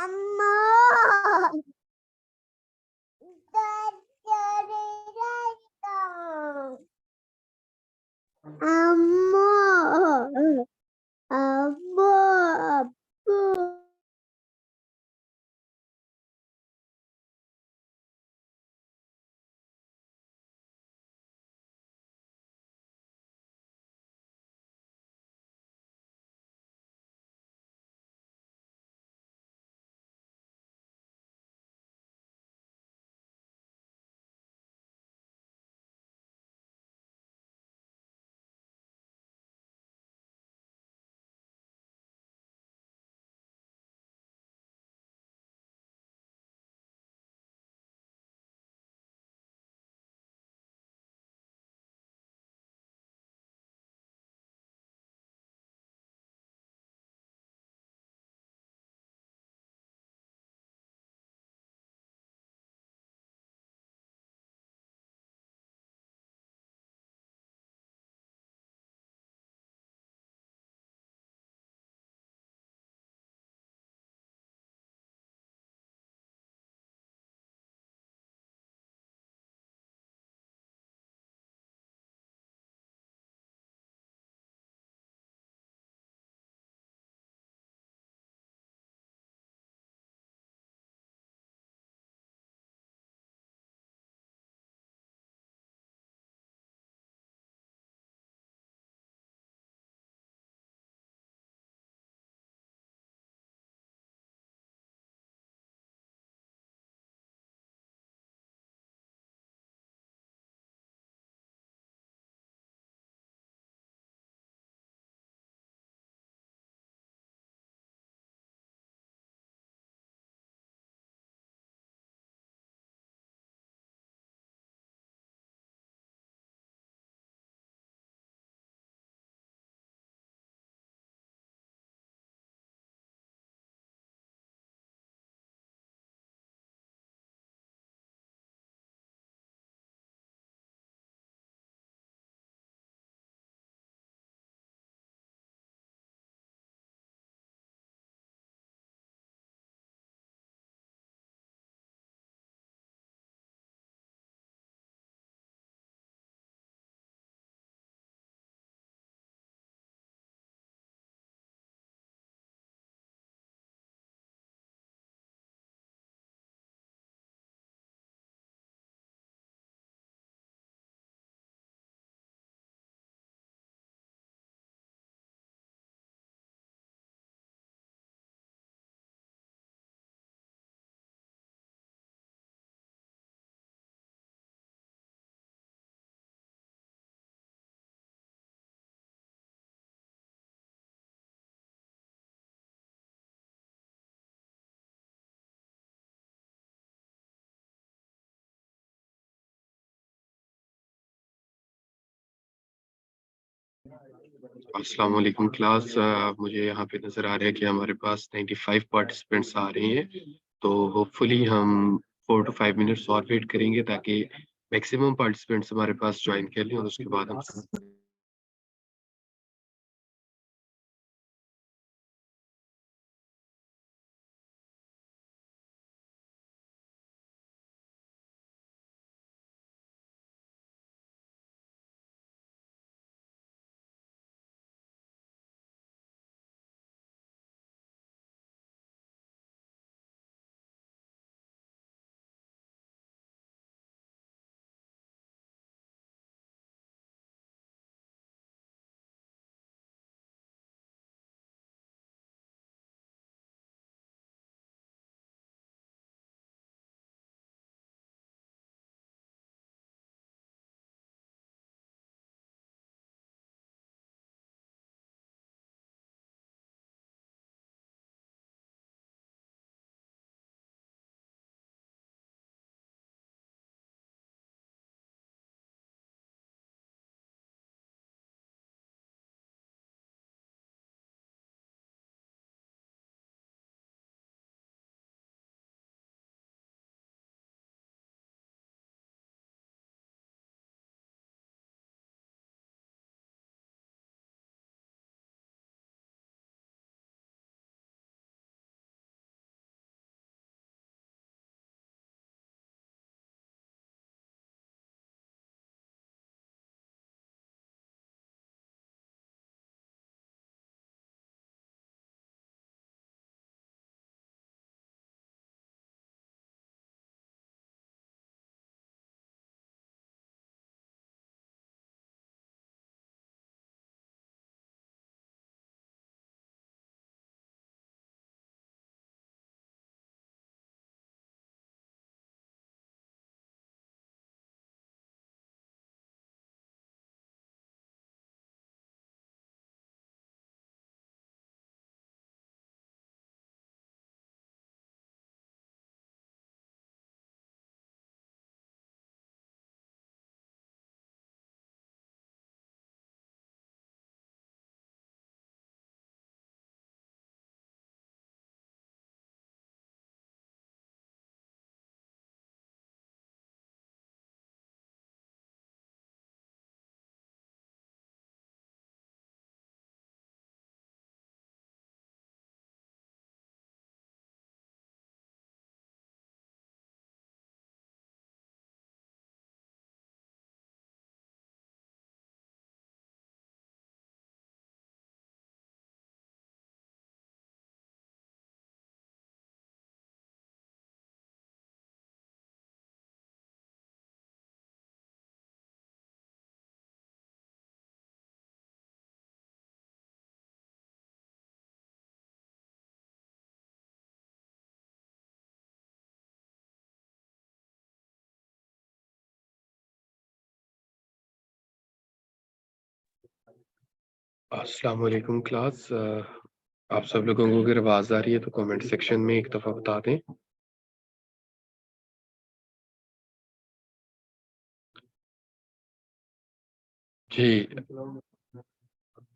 अम्मा अम्मा अब्बू अब्बू अस्सलाम वालेकुम क्लास। मुझे यहाँ पे नज़र आ रहा है कि हमारे पास 95 पार्टिसिपेंट्स आ रहे हैं। तो होपफुली हम 4 to 5 मिनट्स और वेट करेंगे ताकि मैक्सिमम पार्टिसिपेंट्स हमारे पास ज्वाइन कर लें और उसके बाद हम अस्सलाम वालेकुम क्लास। आप सब लोगों को अगर आवाज़ आ रही है तो कमेंट सेक्शन में एक दफ़ा बता दें। जी,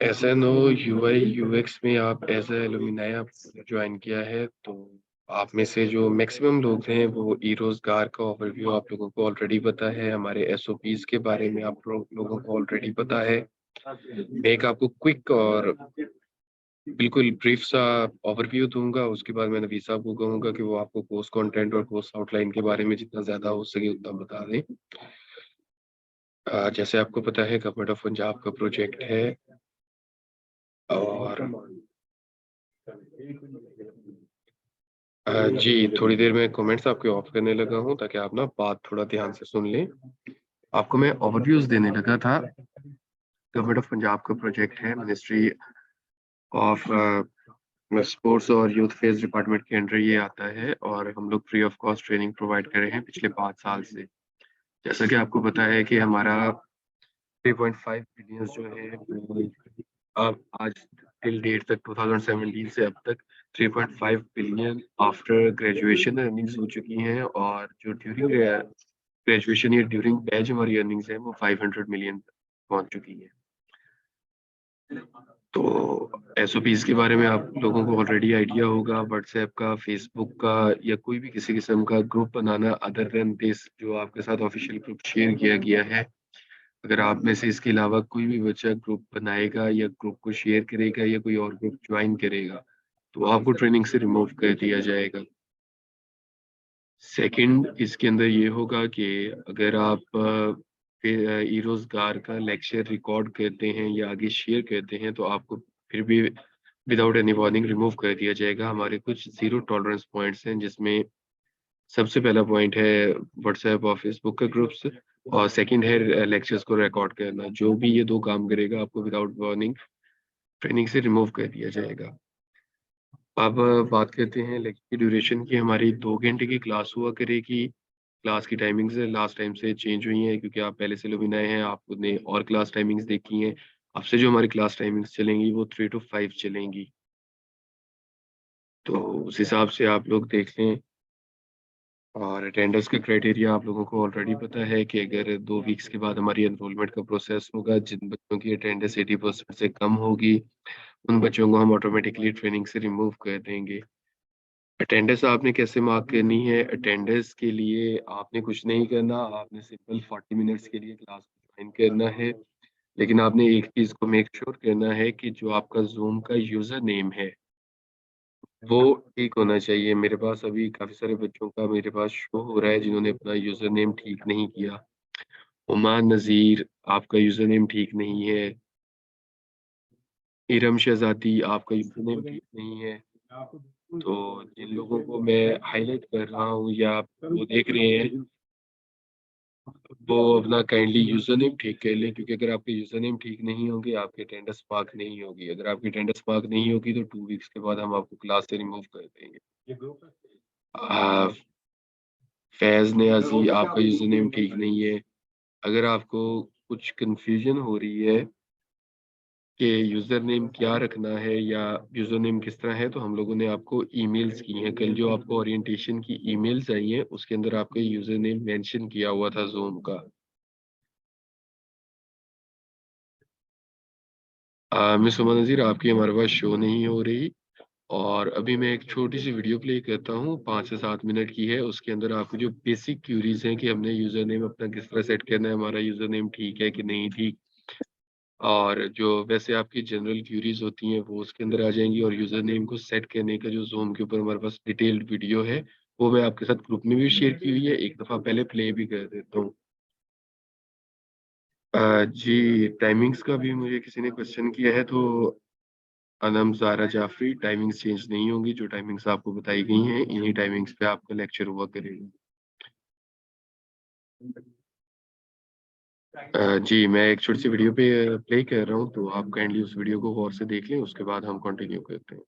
एसएन ओ यूआई यूएक्स में आप एज ए एलुमनाई आप ज्वाइन किया है, तो आप में से जो मैक्सिमम लोग हैं वो ई रोजगार का ओवरव्यू आप लोगों को ऑलरेडी पता है, हमारे एसओपीज के बारे में आप लोगों को ऑलरेडी पता है। मैं एक आपको क्विक और बिल्कुल ब्रीफ सा ओवरव्यू दूंगा, उसके बाद मैं नबी साहब को कहूंगा कि वो आपको कोर्स कंटेंट और कोर्स आउटलाइन के बारे में जितना ज़्यादा हो सके उतना बता दें। जैसे आपको पता है गवर्नमेंट ऑफ पंजाब का प्रोजेक्ट है और जी, थोड़ी देर में कमेंट्स आपके ऑफ करने लगा हूँ ताकि आप ना बात थोड़ा ध्यान से सुन लें। आपको मैं ओवरव्यूज़ देने लगा था। गवर्नमेंट ऑफ पंजाब का प्रोजेक्ट है, मिनिस्ट्री ऑफ स्पोर्ट्स और यूथ फेयर्स डिपार्टमेंट के अंडर ये आता है और हम लोग free of cost training provide कर रहे हैं पिछले 5 साल से। जैसा कि आपको पता है कि हमारा 3.5 बिलियन जो है वो अब आज टिल डेट तक 2017 से अब तक 3.5 बिलियन आफ्टर ग्रेजुएशन अर्निंग्स हो चुकी हैं और जो ड्यूरिंग ग्रेजुएशन या ड्यूरिंग बैच हमारी अर्निंग्स है वो 500 मिलियन पहुंच चुकी है। तो एसओपीज के बारे में आप लोगों को ऑलरेडी आइडिया होगा, व्हाट्सएप का, फेसबुक का या कोई भी किसी किस्म का group banana other than this जो आपके साथ ऑफिशियल ग्रुप शेयर किया गया है। अगर आप में से इसके अलावा कोई भी बच्चा ग्रुप बनाएगा या ग्रुप को शेयर करेगा या कोई और ग्रुप ज्वाइन करेगा तो आपको ट्रेनिंग से रिमूव कर दिया जाएगा। सेकंड इसके अंदर ये होगा कि अगर आप ई रोजगार का लेक्चर रिकॉर्ड करते हैं या आगे शेयर करते हैं तो आपको फिर भी विदाउट एनी वार्निंग रिमूव कर दिया जाएगा। हमारे कुछ जीरो टॉलरेंस पॉइंट्स हैं जिसमें सबसे पहला पॉइंट है व्हाट्सएप और फेसबुक का ग्रुप्स और सेकंड है लेक्चर्स को रिकॉर्ड करना। जो भी ये दो काम करेगा आपको विदाउट वार्निंग ट्रेनिंग से रिमूव कर दिया जाएगा। अब बात करते हैं लेक्चर की ड्यूरेशन की। हमारी 2 घंटे की क्लास हुआ करेगी। क्लास की टाइमिंग्स लास्ट टाइम से चेंज हुई हैं क्योंकि आप पहले से लोग नए हैं, आपने और क्लास टाइमिंग्स देखी हैं। अब से जो हमारी क्लास टाइमिंग्स चलेंगी वो 3 टू 5 चलेंगी। तो उस हिसाब से आप लोग देख लें। और अटेंडेंस का क्राइटेरिया आप लोगों को ऑलरेडी पता है कि अगर 2 वीक्स के बाद हमारी एनरोलमेंट का प्रोसेस होगा, जिन बच्चों की अटेंडेंस 80% से कम होगी, उन बच्चों को हम ऑटोमेटिकली ट्रेनिंग से रिमूव कर देंगे। अटेंडेंस आपने कैसे मार्क करनी है? अटेंडेंस के लिए आपने कुछ नहीं करना, आपने सिंपल 40 मिनट्स के लिए क्लास को ज्वाइन करना है। लेकिन आपने एक चीज़ को मेक श्योर करना है कि जो आपका ज़ूम का यूज़र नेम है, वो ठीक होना चाहिए। मेरे पास अभी काफ़ी सारे बच्चों का मेरे पास शो हो रहा है जिन्होंने अपना यूज़र नेम ठीक नहीं किया। हुमायूं नज़ीर आपका यूज़र नेम ठीक नहीं है। इरम शहज़ादी आपका यूज़र नेम ठीक नहीं है। तो जिन लोगों को मैं हाइलाइट कर रहा हूँ या आप वो देख रहे हैं, वो अपना काइंडली यूज़र नेम ठीक कर लें क्योंकि अगर आपके यूज़र नेम ठीक नहीं होंगे, आपकी अटेंडेंस मार्क नहीं होगी। अगर आपकी अटेंडेंस मार्क नहीं होगी तो 2 वीक्स के बाद हम आपको क्लास से रिमूव कर देंगे। अ, फैज़ नियाज़ी आपका यूज़र नेम ठीक नहीं है। अगर आपको कुछ कन्फ्यूज़न हो रही है कि यूज़र नेम क्या रखना है या यूज़र नेम किस तरह है, तो हम लोगों ने आपको ईमेल्स की हैं। कल जो आपको ओरिएंटेशन की ईमेल्स आई हैं, उसके अंदर आपका यूज़र नेम मेंशन किया हुआ था ज़ूम का। मिस उमा नज़ीर आपकी हमारे पास शो नहीं हो रही और अभी मैं एक छोटी-सी वीडियो प्ले करता हूँ, 5 से 7 मिनट की है। उसके अंदर आपको जो बेसिक क्वेरीज़ हैं कि हमने यूज़र नेम अपना किस तरह सेट करना है, हमारा यूज़र नेम ठीक है कि नहीं ठीक, और जो वैसे आपकी जनरल क्वेरीज़ होती हैं वो उसके अंदर आ जाएँगी और यूज़र नेम को सेट करने का जो ज़ूम के ऊपर हमारे पास डिटेल्ड वीडियो है, वो मैं आपके साथ ग्रुप में भी शेयर की हुई है। एक दफ़ा पहले प्ले भी कर देता हूँ। जी, टाइमिंग्स का भी मुझे किसी ने क्वेश्चन किया है, तो अनम ज़ारा जाफ़री टाइमिंग्स चेंज नहीं होंगी, जो टाइमिंग्स आपको बताई गई हैं, इन्हीं टाइमिंग्स पे आपका लेक्चर हुआ करेगा। जी, मैं एक छोटी-सी वीडियो पे प्ले कर रहा हूँ, तो आप काइंडली उस वीडियो को गौर से देख लें, उसके बाद हम कंटिन्यू करते हैं।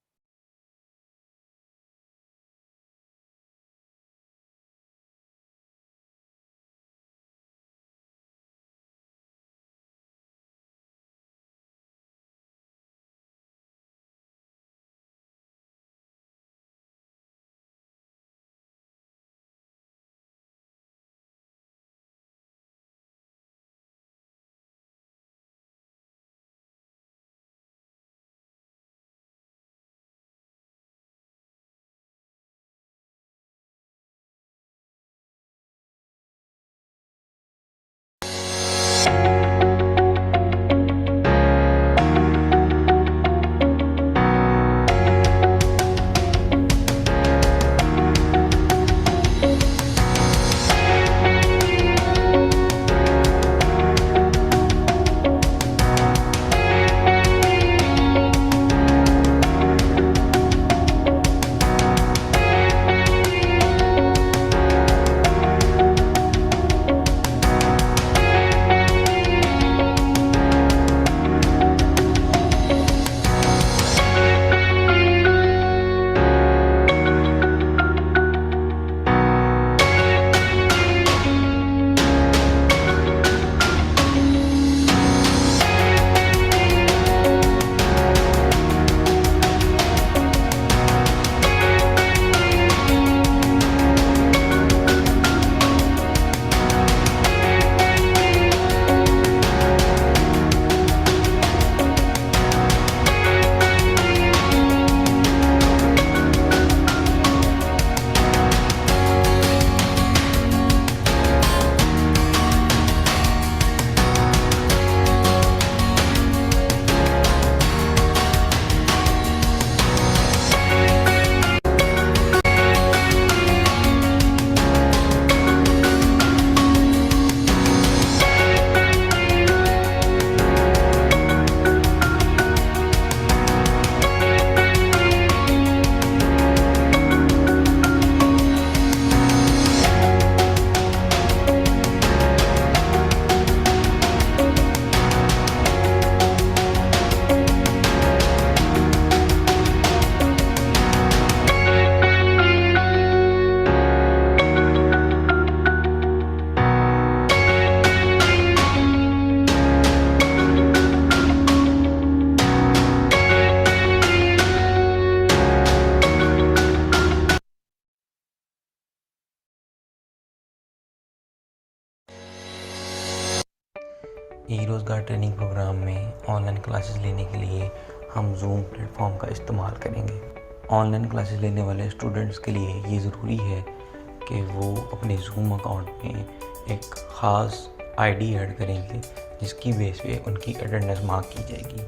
ई-रोज़गार ट्रेनिंग प्रोग्राम में ऑनलाइन क्लासेस लेने के लिए हम जूम प्लेटफॉर्म का इस्तेमाल करेंगे। ऑनलाइन क्लासेस लेने वाले स्टूडेंट्स के लिए ये ज़रूरी है कि वो अपने जूम अकाउंट में एक ख़ास आईडी ऐड करेंगे जिसकी बेस पे उनकी अटेंडेंस मार्क की जाएगी।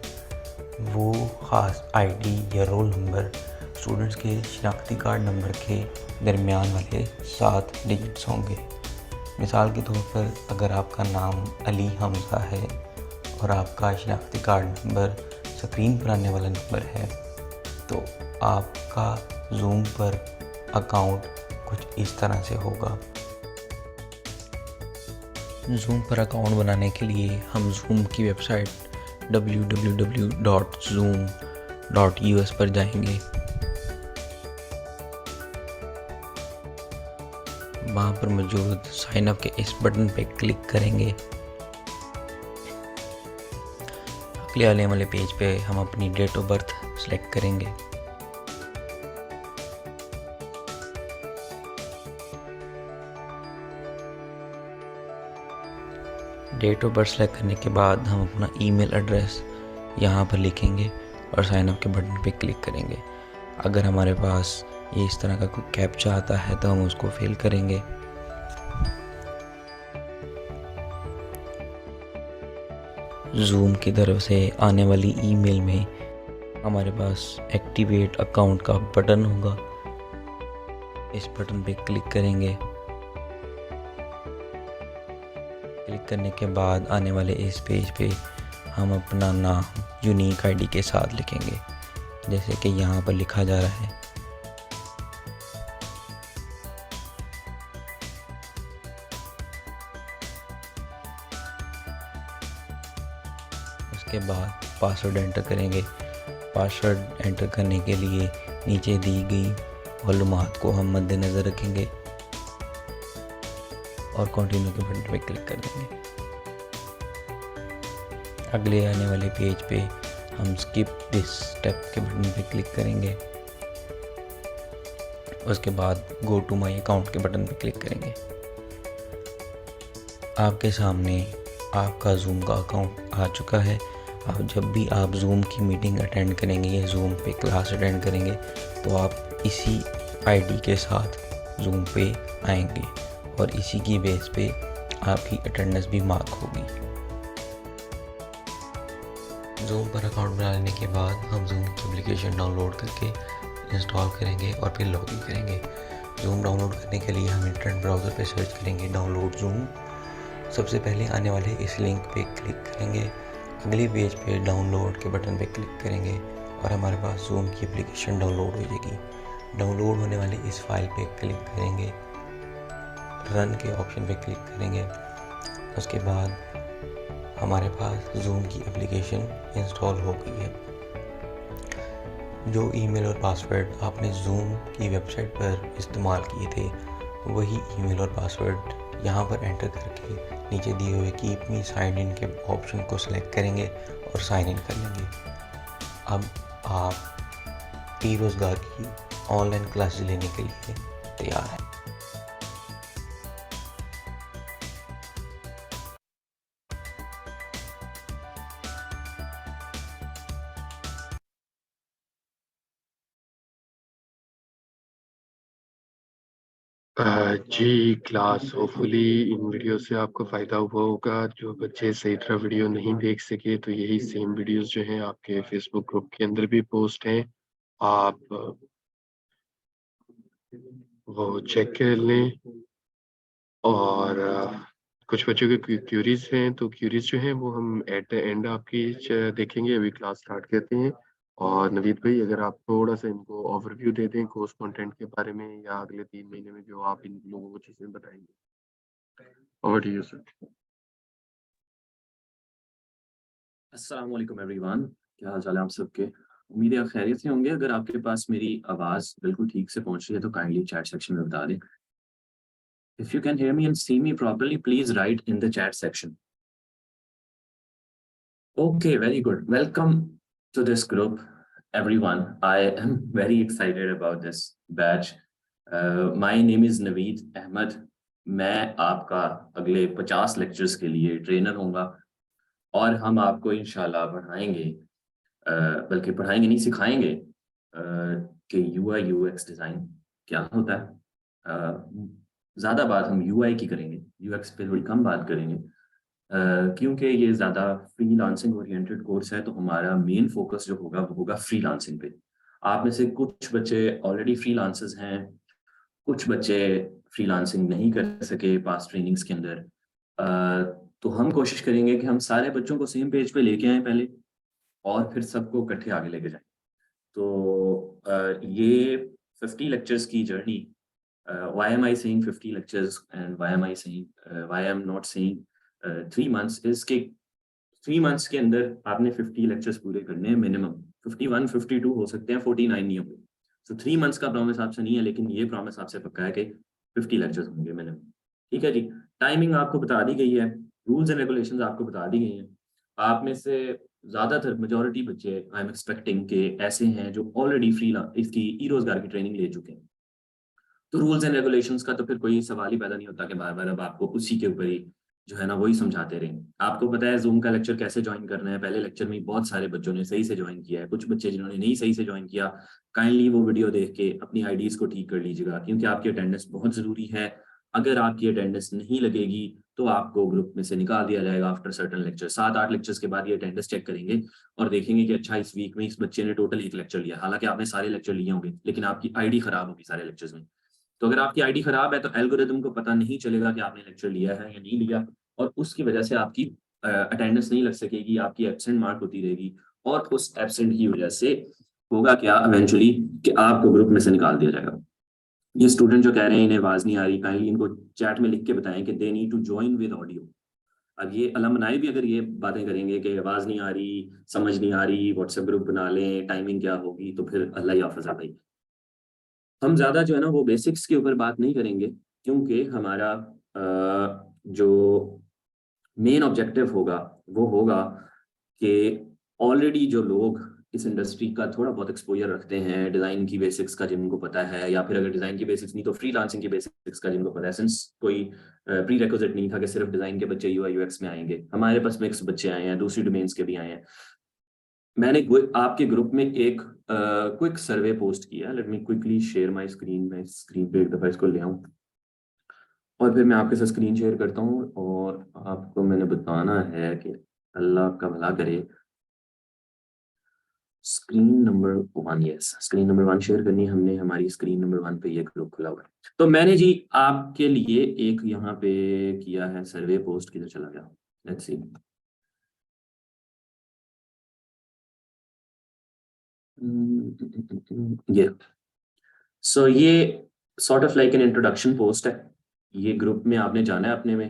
वो ख़ास आईडी या रोल नंबर स्टूडेंट्स के शनाख्ती कार्ड नंबर के दरमियान वाले 7 डिजिट्स होंगे। मिसाल के तौर पर अगर आपका नाम अली हमज़ा है और आपका शनाख्ती कार्ड नंबर स्क्रीन पर आने वाला नंबर है तो आपका जूम पर अकाउंट कुछ इस तरह से होगा। जूम पर अकाउंट बनाने के लिए हम जूम की वेबसाइट www.zoom.us पर जाएंगे। वहाँ पर मौजूद साइन अप के इस बटन पे क्लिक करेंगे। अगले आने वाले पेज पे हम अपनी डेट ऑफ बर्थ सेलेक्ट करेंगे। डेट ऑफ बर्थ सेलेक्ट करने के बाद हम अपना ईमेल एड्रेस यहाँ पर लिखेंगे और साइन अप के बटन पे क्लिक करेंगे। अगर हमारे पास ये इस तरह का कोई कैप्चा आता है तो हम उसको फिल करेंगे। जूम की तरफ से आने वाली ईमेल में हमारे पास एक्टिवेट अकाउंट का बटन होगा। इस बटन पे क्लिक करेंगे। क्लिक करने के बाद आने वाले इस पेज पे हम अपना नाम यूनिक आईडी के साथ लिखेंगे जैसे कि यहाँ पर लिखा जा रहा है। उसके बाद पासवर्ड एंटर करेंगे। पासवर्ड एंटर करने के लिए नीचे दी गई मालूमात को हम मद्देनज़र रखेंगे और कंटिन्यू के बटन पे क्लिक कर देंगे। अगले आने वाले पेज पे हम स्किप दिस स्टेप के बटन पे क्लिक करेंगे। उसके बाद गो टू माई अकाउंट के बटन पे क्लिक करेंगे। आपके सामने आपका जूम का अकाउंट आ चुका है। अब जब भी आप जूम की मीटिंग अटेंड करेंगे या जूम पे क्लास अटेंड करेंगे तो आप इसी आईडी के साथ जूम पे आएंगे और इसी की बेस पे आपकी अटेंडेंस भी मार्क होगी। जूम पर अकाउंट बना लेने के बाद हम जूम की एप्लीकेशन डाउनलोड करके इंस्टॉल करेंगे और फिर लॉगिन करेंगे। जूम डाउनलोड करने के लिए हम इंटरनेट ब्राउज़र पे सर्च करेंगे डाउनलोड जूम। सबसे पहले आने वाले इस लिंक पे क्लिक करेंगे। अगली पेज पे डाउनलोड के बटन पे क्लिक करेंगे और हमारे पास जूम की एप्लीकेशन डाउनलोड हो जाएगी। डाउनलोड होने वाली इस फाइल पे क्लिक करेंगे, रन के ऑप्शन पे क्लिक करेंगे। उसके बाद हमारे पास जूम की एप्लीकेशन इंस्टॉल हो गई है। जो ईमेल और पासवर्ड आपने जूम की वेबसाइट पर इस्तेमाल किए थे वही ईमेल और पासवर्ड यहाँ पर एंटर करके नीचे दिए हुए कीप मी साइन इन के ऑप्शन को सिलेक्ट करेंगे और साइन इन कर लेंगे। अब आप ई-रोज़गार की ऑनलाइन क्लासेस लेने के लिए तैयार हैं। जी क्लास होपफुली इन वीडियो से आपको फ़ायदा हुआ होगा। जो बच्चे सही तरह वीडियो नहीं देख सके तो यही सेम वीडियोस जो हैं आपके फेसबुक ग्रुप के अंदर भी पोस्ट हैं, आप वो चेक कर लें। और कुछ बच्चों की क्यूरीज हैं तो क्यूरीज जो हैं वो हम एट द एंड आपकी देखेंगे। अभी क्लास स्टार्ट करते हैं। और नवीद भाई अगर आप थोड़ा सा इनको ओवरव्यू दे दें कोर्स कंटेंट के बारे में या अगले 3 महीने में जो आप इन लोगों को चीज़ें बताएंगे। Over to you sir. अस्सलाम वालेकुम एवरीवन, क्या हाल चाल है आप सबके। उम्मीद है आप खैरियत से होंगे। अगर आपके पास मेरी आवाज़ बिल्कुल ठीक से पहुंच रही है तो काइंडली चैट सेक्शन में बता दें। If you can hear me and see me properly please write in the chat section. Okay, very good. Welcome to this group everyone. I am very excited about this batch. My name is Naveed Ahmed. मैं आपका अगले 50 lectures के लिए trainer होऊंगा। और हम आपको इंशाल्लाह पढ़ाएंगे, बल्कि पढ़ाएंगे नहीं, सिखाएंगे कि UI UX डिज़ाइन क्या होता है। ज़्यादा बात हम UI की करेंगे, UX पे थोड़ी कम बात करेंगे, क्योंकि ये ज़्यादा फ्रीलांसिंग ओरिएंटेड कोर्स है, तो हमारा मेन फोकस जो होगा वो होगा फ्रीलांसिंग पे। आप में से कुछ बच्चे ऑलरेडी फ्रीलांसर्स हैं, कुछ बच्चे फ्रीलांसिंग नहीं कर सके पास्ट ट्रेनिंग्स के अंदर। तो हम कोशिश करेंगे कि हम सारे बच्चों को सेम पेज पे लेके आएँ पहले, और फिर सबको इकट्ठे आगे लेके जाएँ। तो ये 50 लेक्चर्स की journey, why am I saying 50 lectures and why am I saying why I am not saying 3 months is कि 3 months के अंदर आपने 50 लेक्चर्स पूरे करने हैं मिनिमम। 51, 52 हो सकते हैं, 49 नहीं होंगे। So 3 months का प्रॉमिस आपसे नहीं है, लेकिन ये प्रॉमिस आपसे पक्का है कि 50 लेक्चर्स होंगे मिनिमम। ठीक है जी। टाइमिंग आपको बता दी गई है, रूल्स एंड रेगुलेशंस आपको बता दी गई हैं। आप में से ज़्यादातर मेजॉरिटी बच्चे आई एम एक्सपेक्टिंग के ऐसे हैं जो ऑलरेडी इसकी ई-रोजगार की ट्रेनिंग ले चुके हैं। तो रूल्स एंड रेगुलेशंस का तो फिर कोई सवाल ही पैदा नहीं होता कि बार बार अब आपको उसी के ऊपर ही जो है ना वही समझाते रहें। आपको पता है जूम का लेक्चर कैसे ज्वाइन करना है। पहले लेक्चर में बहुत सारे बच्चों ने सही से ज्वाइन किया है, कुछ बच्चे जिन्होंने नहीं सही से ज्वाइन किया, काइंडली वो वीडियो देख के अपनी आईडीज को ठीक कर लीजिएगा, क्योंकि आपकी अटेंडेंस बहुत ज़रूरी है। अगर आपकी अटेंडेंस नहीं लगेगी तो आपको ग्रुप में से निकाल दिया जाएगा आफ्टर सर्टन लेक्चर। 7-8 लेक्चर्स के बाद ये अटेंडेंस चेक करेंगे और देखेंगे कि अच्छा इस वीक में इस बच्चे ने टोटल 1 लेक्चर लिया, हालांकि आपने सारे लेक्चर लिए होंगे लेकिन आपकी आईडी खराब होगी सारे लेक्चर्स में। तो अगर आपकी आईडी खराब है तो एल्गोरिदम को पता नहीं चलेगा कि आपने लेक्चर लिया है या नहीं लिया, और उसकी वजह से आपकी अटेंडेंस नहीं लग सकेगी, आपकी एब्सेंट मार्क होती रहेगी, और उस एब्सेंट की वजह से होगा क्या इवेंचुअली कि आपको ग्रुप में से निकाल दिया जाएगा। ये स्टूडेंट जो कह रहे हैं इन्हें आवाज नहीं आ रही, काइंडली इनको चैट में लिख के बताएं कि they need to join with audio. अब ये अलमनाई भी अगर ये बातें करेंगे कि आवाज नहीं आ रही, समझ नहीं आ रही, व्हाट्सएप ग्रुप बना लें, टाइमिंग क्या होगी, तो फिर अल्लाह ही हाफ़िज़ है भाई। हम ज़्यादा जो है ना वो बेसिक्स के ऊपर बात नहीं करेंगे, क्योंकि हमारा जो मेन ऑब्जेक्टिव होगा वो होगा कि ऑलरेडी जो लोग इस इंडस्ट्री का थोड़ा बहुत एक्सपोजर रखते हैं, डिज़ाइन की बेसिक्स का जिनको पता है, या फिर अगर डिज़ाइन की बेसिक्स नहीं तो फ्रीलांसिंग की बेसिक्स का जिनको पता है, सिंस कोई प्री रिक्विजिट नहीं था कि सिर्फ डिज़ाइन के बच्चे UI UX में आएंगे। हमारे पास मिक्स बच्चे आए हैं, दूसरी डोमेन्स के भी आए हैं। मैंने आपके ग्रुप में एक क्विक सर्वे पोस्ट किया। Let me quickly share my screen. मैं स्क्रीन पे एक दफ़ा इसको ले आऊँ और फिर मैं आपके साथ स्क्रीन शेयर करता हूँ, और आपको मैंने बताना है कि अल्लाह आपका भला करे। Screen number 1, yes, screen number 1 share करनी हमने। हमारी स्क्रीन नंबर 1 पे ये ग्रुप खुला हुआ है। तो मैंने जी आपके लिए एक यहाँ पे किया है सर्वे पोस्ट। किधर चला गया? Let's see. ये सो ये sort of like an introduction post है। ये ग्रुप में आपने जाना है अपने में,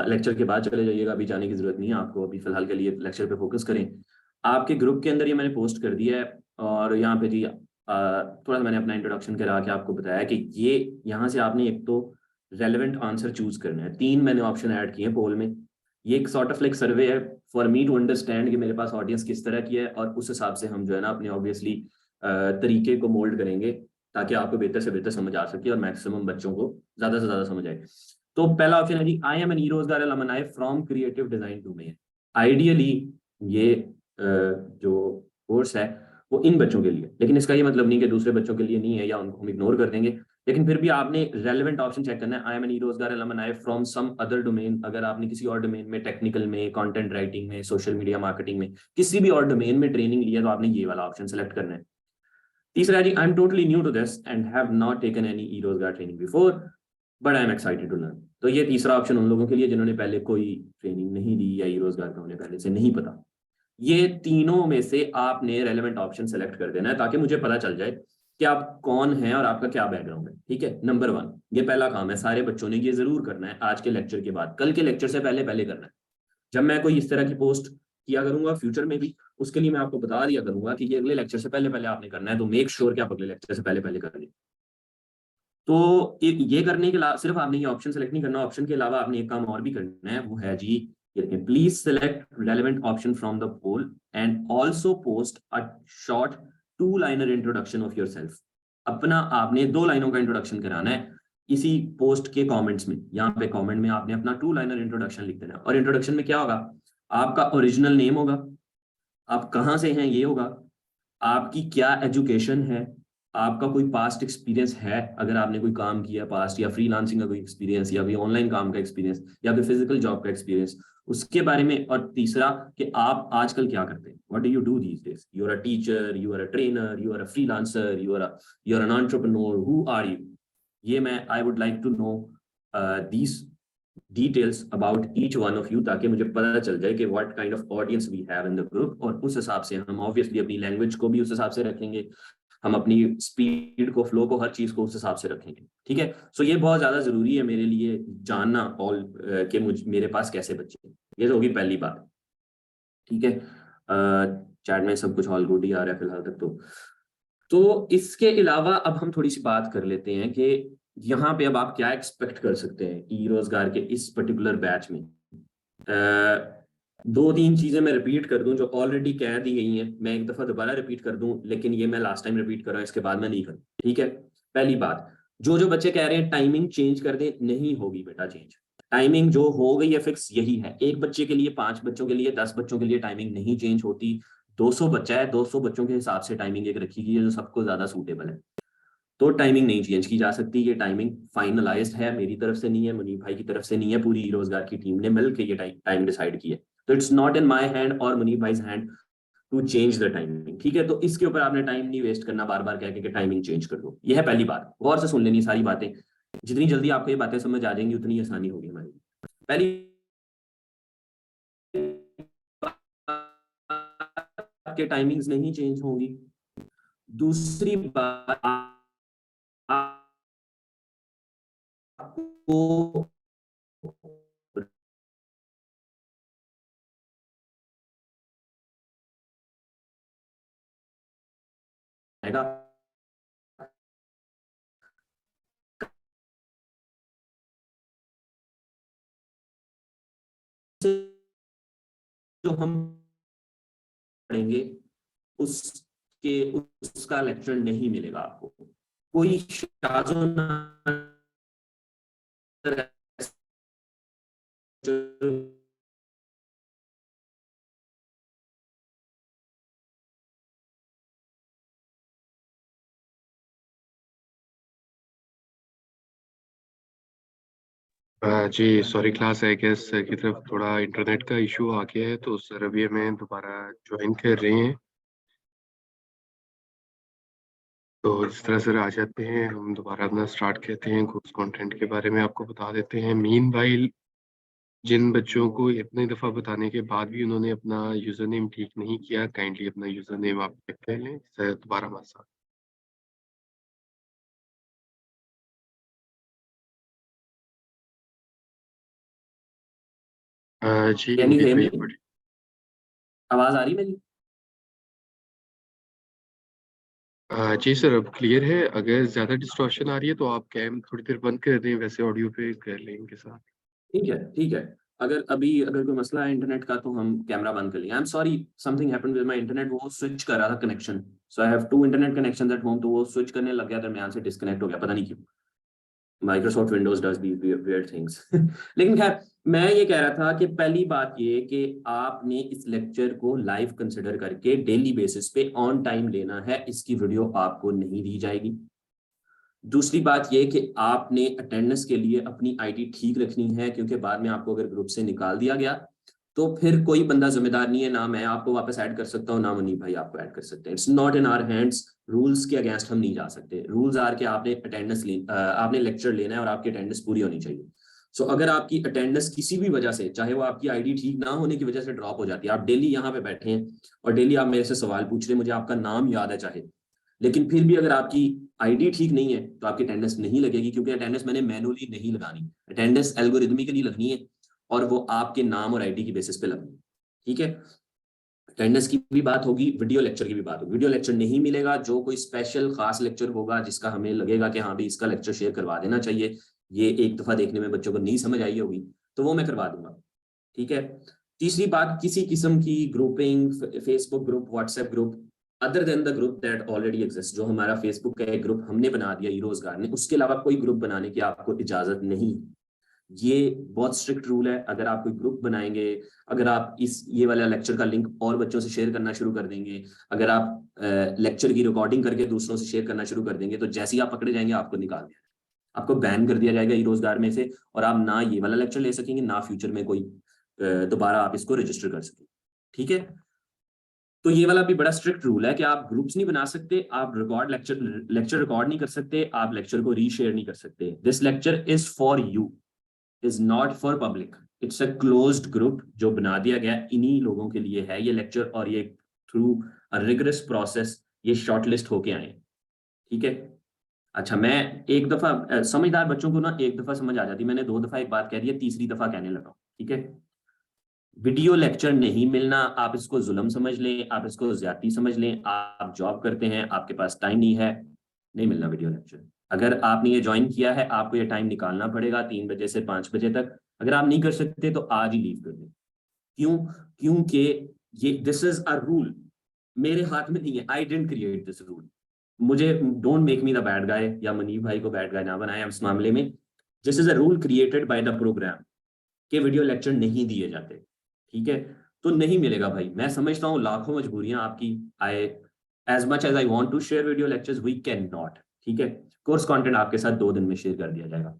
लेक्चर के बाद चले जाइएगा, अभी जाने की जरूरत नहीं है आपको, अभी फिलहाल के लिए लेक्चर पे फोकस करें। आपके ग्रुप के अंदर ये मैंने पोस्ट कर दिया है, और यहाँ पे जी थोड़ा सा मैंने अपना इंट्रोडक्शन करा के आपको बताया कि ये यहाँ से आपने एक तो रेलेवेंट आंसर चूज करना है। 3 मैंने ऑप्शन ऐड किए हैं पोल में। ये एक सॉर्ट ऑफ लाइक सर्वे है फॉर मी टू अंडरस्टैंड कि मेरे पास ऑडियंस किस तरह की है, और उस हिसाब से हम जो है ना अपने ऑब्वियसली तरीके को मोल्ड करेंगे ताकि आपको बेहतर से बेहतर समझ आ सके और मैक्सिमम बच्चों को ज़्यादा से ज़्यादा समझ आए। तो पहला ऑप्शन है जी, I am an e Rozgaar alumni from creative design domain. Ideally ये जो कोर्स है वो इन बच्चों के लिए, लेकिन इसका ये मतलब नहीं कि दूसरे बच्चों के लिए नहीं है या उनको हम इग्नोर कर देंगे, लेकिन फिर भी आपने रेलेवेंट ऑप्शन चेक करना है। I am an e Rozgaar alumni from some other domain. अगर आपने किसी और डोमेन में, टेक्निकल में, कंटेंट राइटिंग में, सोशल मीडिया मार्केटिंग में, किसी भी और डोमेन में ट्रेनिंग लिया तो आपने ये वाला ऑप्शन सेलेक्ट करना है। तीसरा जी, I am totally new to this and have not taken any e Rozgaar training before but I am excited to learn. तो ये तीसरा ऑप्शन उन लोगों के लिए जिन्होंने पहले कोई ट्रेनिंग नहीं दी या ई-रोजगार का उन्हें पहले से नहीं पता। ये तीनों में से आपने रेलेवेंट ऑप्शन सेलेक्ट कर देना है ताकि मुझे पता चल जाए कि आप कौन हैं और आपका क्या बैकग्राउंड है। ठीक है, नंबर 1 ये पहला काम है, सारे बच्चों ने ये जरूर करना है आज के लेक्चर के बाद, कल के लेक्चर से पहले करना है। जब मैं कोई इस तरह की पोस्ट किया करूंगा फ्यूचर में भी, उसके लिए मैं आपको बता दिया करूंगा कि ये अगले लेक्चर से पहले आपने करना है, तो मेक श्योर कि आप अगले लेक्चर से पहले कर लें। तो ये करने के अलावा सिर्फ आपने ये ऑप्शन सेलेक्ट नहीं करना, ऑप्शन के अलावा आपने एक काम और भी करना है, वो है जी please select relevant option from the poll and also post a short two liner introduction of yourself. अपना आपने 2 लाइनों का इंट्रोडक्शन कराना है इसी पोस्ट के कमेंट्स में। यहाँ पे कमेंट में आपने अपना 2-लाइनर इंट्रोडक्शन लिख देना है, और इंट्रोडक्शन में क्या होगा, आपका ओरिजिनल नेम होगा, आप कहाँ से हैं ये होगा, आपकी क्या एजुकेशन है, आपका कोई पास्ट एक्सपीरियंस है, अगर आपने कोई काम किया पास्ट, या फ्रीलांसिंग का कोई एक्सपीरियंस, या कोई ऑनलाइन काम का एक्सपीरियंस, या फिर फिजिकल जॉब का एक्सपीरियंस, उसके बारे में। और तीसरा कि आप आजकल क्या करते हैं, what do you do these days, you are a teacher, you are a trainer, you are a freelancer, you are an entrepreneur, who are you. ये मैं I would like to know these details about each one of you, ताकि मुझे पता चल जाए कि what kind of audience we have in the group, और उस हिसाब से हम ऑब्वियसली अपनी लैंग्वेज को भी उस हिसाब से रखेंगे, हम अपनी स्पीड को, फ्लो को, हर चीज को उस हिसाब से रखेंगे। ठीक है, सो ये बहुत ज्यादा जरूरी है मेरे लिए जानना ऑल कि मेरे पास कैसे बच्चे हैं। ये तो होगी पहली बात। ठीक है, चैट में सब कुछ ऑल गुड ही आ रहा है फिलहाल तक। तो इसके अलावा अब हम थोड़ी सी बात कर लेते हैं कि यहाँ पे अब आप क्या एक्सपेक्ट कर सकते हैं ई रोजगार के इस पर्टिकुलर बैच में। दो तीन चीजें मैं रिपीट कर दूं जो ऑलरेडी कह दी गई हैं, मैं एक दफा दोबारा रिपीट कर दूं, लेकिन ये मैं लास्ट टाइम रिपीट कर रहा हूं, इसके बाद मैं नहीं करूं। ठीक है, पहली बात, जो बच्चे कह रहे हैं टाइमिंग चेंज कर दें, नहीं होगी बेटा चेंज। टाइमिंग जो हो गई है फिक्स यही है। एक बच्चे के लिए, 5 बच्चों के लिए, 10 बच्चों के लिए टाइमिंग नहीं चेंज होती। 200 बच्चा है, 200 बच्चों के हिसाब से टाइमिंग एक रखी गई है जो सबको ज्यादा सूटेबल है, तो टाइमिंग नहीं चेंज की जा सकती। ये टाइमिंग फाइनलाइज्ड है, मेरी तरफ से नहीं है, मुनीब भाई की तरफ से नहीं है, पूरी ई रोजगार की टीम ने मिलकर ये टाइम डिसाइड की है। तो it's not in my hand और मुनीब भाईज hand to change the timing. ठीक है, तो इसके ऊपर आपने टाइम नहीं वेस्ट करना बार बार कह के टाइमिंग चेंज कर दो। ये है पहली बात, गौर से सुन लेनी सारी बातें, जितनी जल्दी आपको ये बातें समझ आ जाएंगी उतनी आसानी होगी हमारी। पहली के टाइमिंग्स नहीं चेंज होंगी। दूसरी बात, आपको जो हम पढ़ेंगे उसका लेक्चर नहीं मिलेगा आपको। कोई जी sorry class, I guess sir की तरफ थोड़ा इंटरनेट का इशू आ गया है, तो सर अभी हमें दोबारा ज्वाइन कर रहे हैं। तो इस तरह सर आ जाते हैं, हम दोबारा अपना स्टार्ट करते हैं। कोर्स कंटेंट के बारे में आपको बता देते हैं। मीन वाइल जिन बच्चों को इतनी दफ़ा बताने के बाद भी उन्होंने अपना यूज़र नेम ठीक नहीं किया, काइंडली अपना यूज़र नेम आप चेक कर लें। सर दोबारा हमारे साथ। जी कैन यू मुनीब हियर भाई मी? पढ़िए। आवाज आ रही मेरी? जी सर अब क्लियर है। अगर ज़्यादा डिस्टॉर्शन आ रही है तो आप कैम थोड़ी देर बंद कर दें, वैसे ऑडियो पे कर लें इनके साथ। ठीक है, ठीक है। अगर कोई मसला है इंटरनेट का तो हम कैमरा बंद कर लेंगे। I am sorry, something happened with my internet, वो स्विच कर रहा था connection, so I have 2 internet connections at home, तो वो स्विच करने लग गया, दरमियान से डिस्कनेक्ट हो गया, पता नहीं क्यों। Microsoft Windows does these weird things. लेकिन खैर, मैं ये कह रहा था कि पहली बात ये कि आपने इस लेक्चर को लाइव कंसिडर करके डेली बेसिस पे ऑन टाइम लेना है, इसकी वीडियो आपको नहीं दी जाएगी। दूसरी बात यह कि आपने अटेंडेंस के लिए अपनी आईडी ठीक रखनी है, क्योंकि बाद में आपको अगर ग्रुप से निकाल दिया गया तो फिर कोई बंदा जिम्मेदार नहीं है, ना मैं आपको वापस ऐड कर सकता हूँ, ना मुनीब भाई आपको ऐड कर सकते हैं। It's not in our hands, rules के अगेंस्ट हम नहीं जा सकते। रूल्स आर के आपने आपने लेक्चर लेना है और आपकी अटेंडेंस पूरी होनी चाहिए। सो अगर आपकी अटेंडेंस किसी भी वजह से, चाहे वो आपकी आईडी ठीक ना होने की वजह से ड्रॉप हो जाती है, आप डेली यहाँ पे बैठे हैं और डेली आप मेरे से सवाल पूछ रहे हैं, मुझे आपका नाम याद है चाहे, लेकिन फिर भी अगर आपकी आईडी ठीक नहीं है तो आपकी अटेंडेंस नहीं लगेगी, क्योंकि अटेंडेंस मैंने मैनुअली नहीं लगानी, अटेंडेंस एल्गोरिथमिकली लगनी है और वो आपके नाम और आईडी की बेसिस पे लगनी है। ठीक है, अटेंडेंस की भी बात होगी, वीडियो लेक्चर की भी बात होगी। वीडियो लेक्चर नहीं मिलेगा, जो कोई स्पेशल खास लेक्चर होगा जिसका हमें लगेगा कि हाँ भी इसका लेक्चर शेयर करवा देना चाहिए, ये एक दफा देखने में बच्चों को नहीं समझ आई होगी, तो वो मैं करवा दूंगा। ठीक है, तीसरी बात, किसी किस्म की grouping, Facebook group, WhatsApp group other than the group that already exist, जो हमारा फेसबुक का एक ग्रुप हमने बना दिया ई रोजगार ने, उसके अलावा कोई ग्रुप बनाने की आपको इजाजत नहीं। ये बहुत स्ट्रिक्ट रूल है। अगर आप कोई ग्रुप बनाएंगे, अगर आप ये वाला लेक्चर का लिंक और बच्चों से शेयर करना शुरू कर देंगे, अगर आप लेक्चर की रिकॉर्डिंग करके दूसरों से शेयर करना शुरू कर देंगे, तो जैसे ही आप पकड़े जाएंगे आपको निकाल दिया, आपको बैन कर दिया जाएगा ई-रोजगार में से, और आप ना ये वाला लेक्चर ले सकेंगे, ना फ्यूचर में कोई दोबारा आप इसको रजिस्टर कर सकेंगे। ठीक है, तो ये वाला भी बड़ा स्ट्रिक्ट रूल है कि आप ग्रुप्स नहीं बना सकते, आप लेक्चर रिकॉर्ड नहीं कर सकते, आप लेक्चर को रीशेयर नहीं कर सकते। This lecture is for you, is not for public, it's a closed group जो बना दिया गया इन्हीं लोगों के लिए है ये लेक्चर, और ये थ्रू अ रिगरस प्रोसेस ये शॉर्टलिस्ट होके आए। ठीक है, अच्छा मैं एक दफा समझदार बच्चों को ना एक दफा समझ आ जाती, मैंने 2 दफा एक बात कह दी है, तीसरी दफा कहने लगा। ठीक है, वीडियो लेक्चर नहीं मिलना, आप इसको जुल्म समझ लें, आप इसको ज्यादती समझ लें, आप जॉब करते हैं, आपके पास टाइम नहीं है, नहीं मिलना वीडियो लेक्चर। अगर आपने ये ज्वाइन किया है, आपको ये टाइम निकालना पड़ेगा 3 बजे से 5 बजे तक। अगर आप नहीं कर सकते तो आज ही लीव कर दें। क्यों? क्योंकि ये दिस इज अ रूल, मेरे हाथ में नहीं है, I didn't create this rule. मुझे don't make me the bad guy, या मनीब भाई को बैड गाय ना बनाए इस मामले में। This is a rule created by the program के वीडियो लेक्चर नहीं दिए जाते। ठीक है, तो नहीं मिलेगा भाई। मैं समझता हूँ लाखों मजबूरियां आपकी, I as much as I want to share video lectures we can not. ठीक है, कोर्स कंटेंट आपके साथ 2 दिन में शेयर कर दिया जाएगा।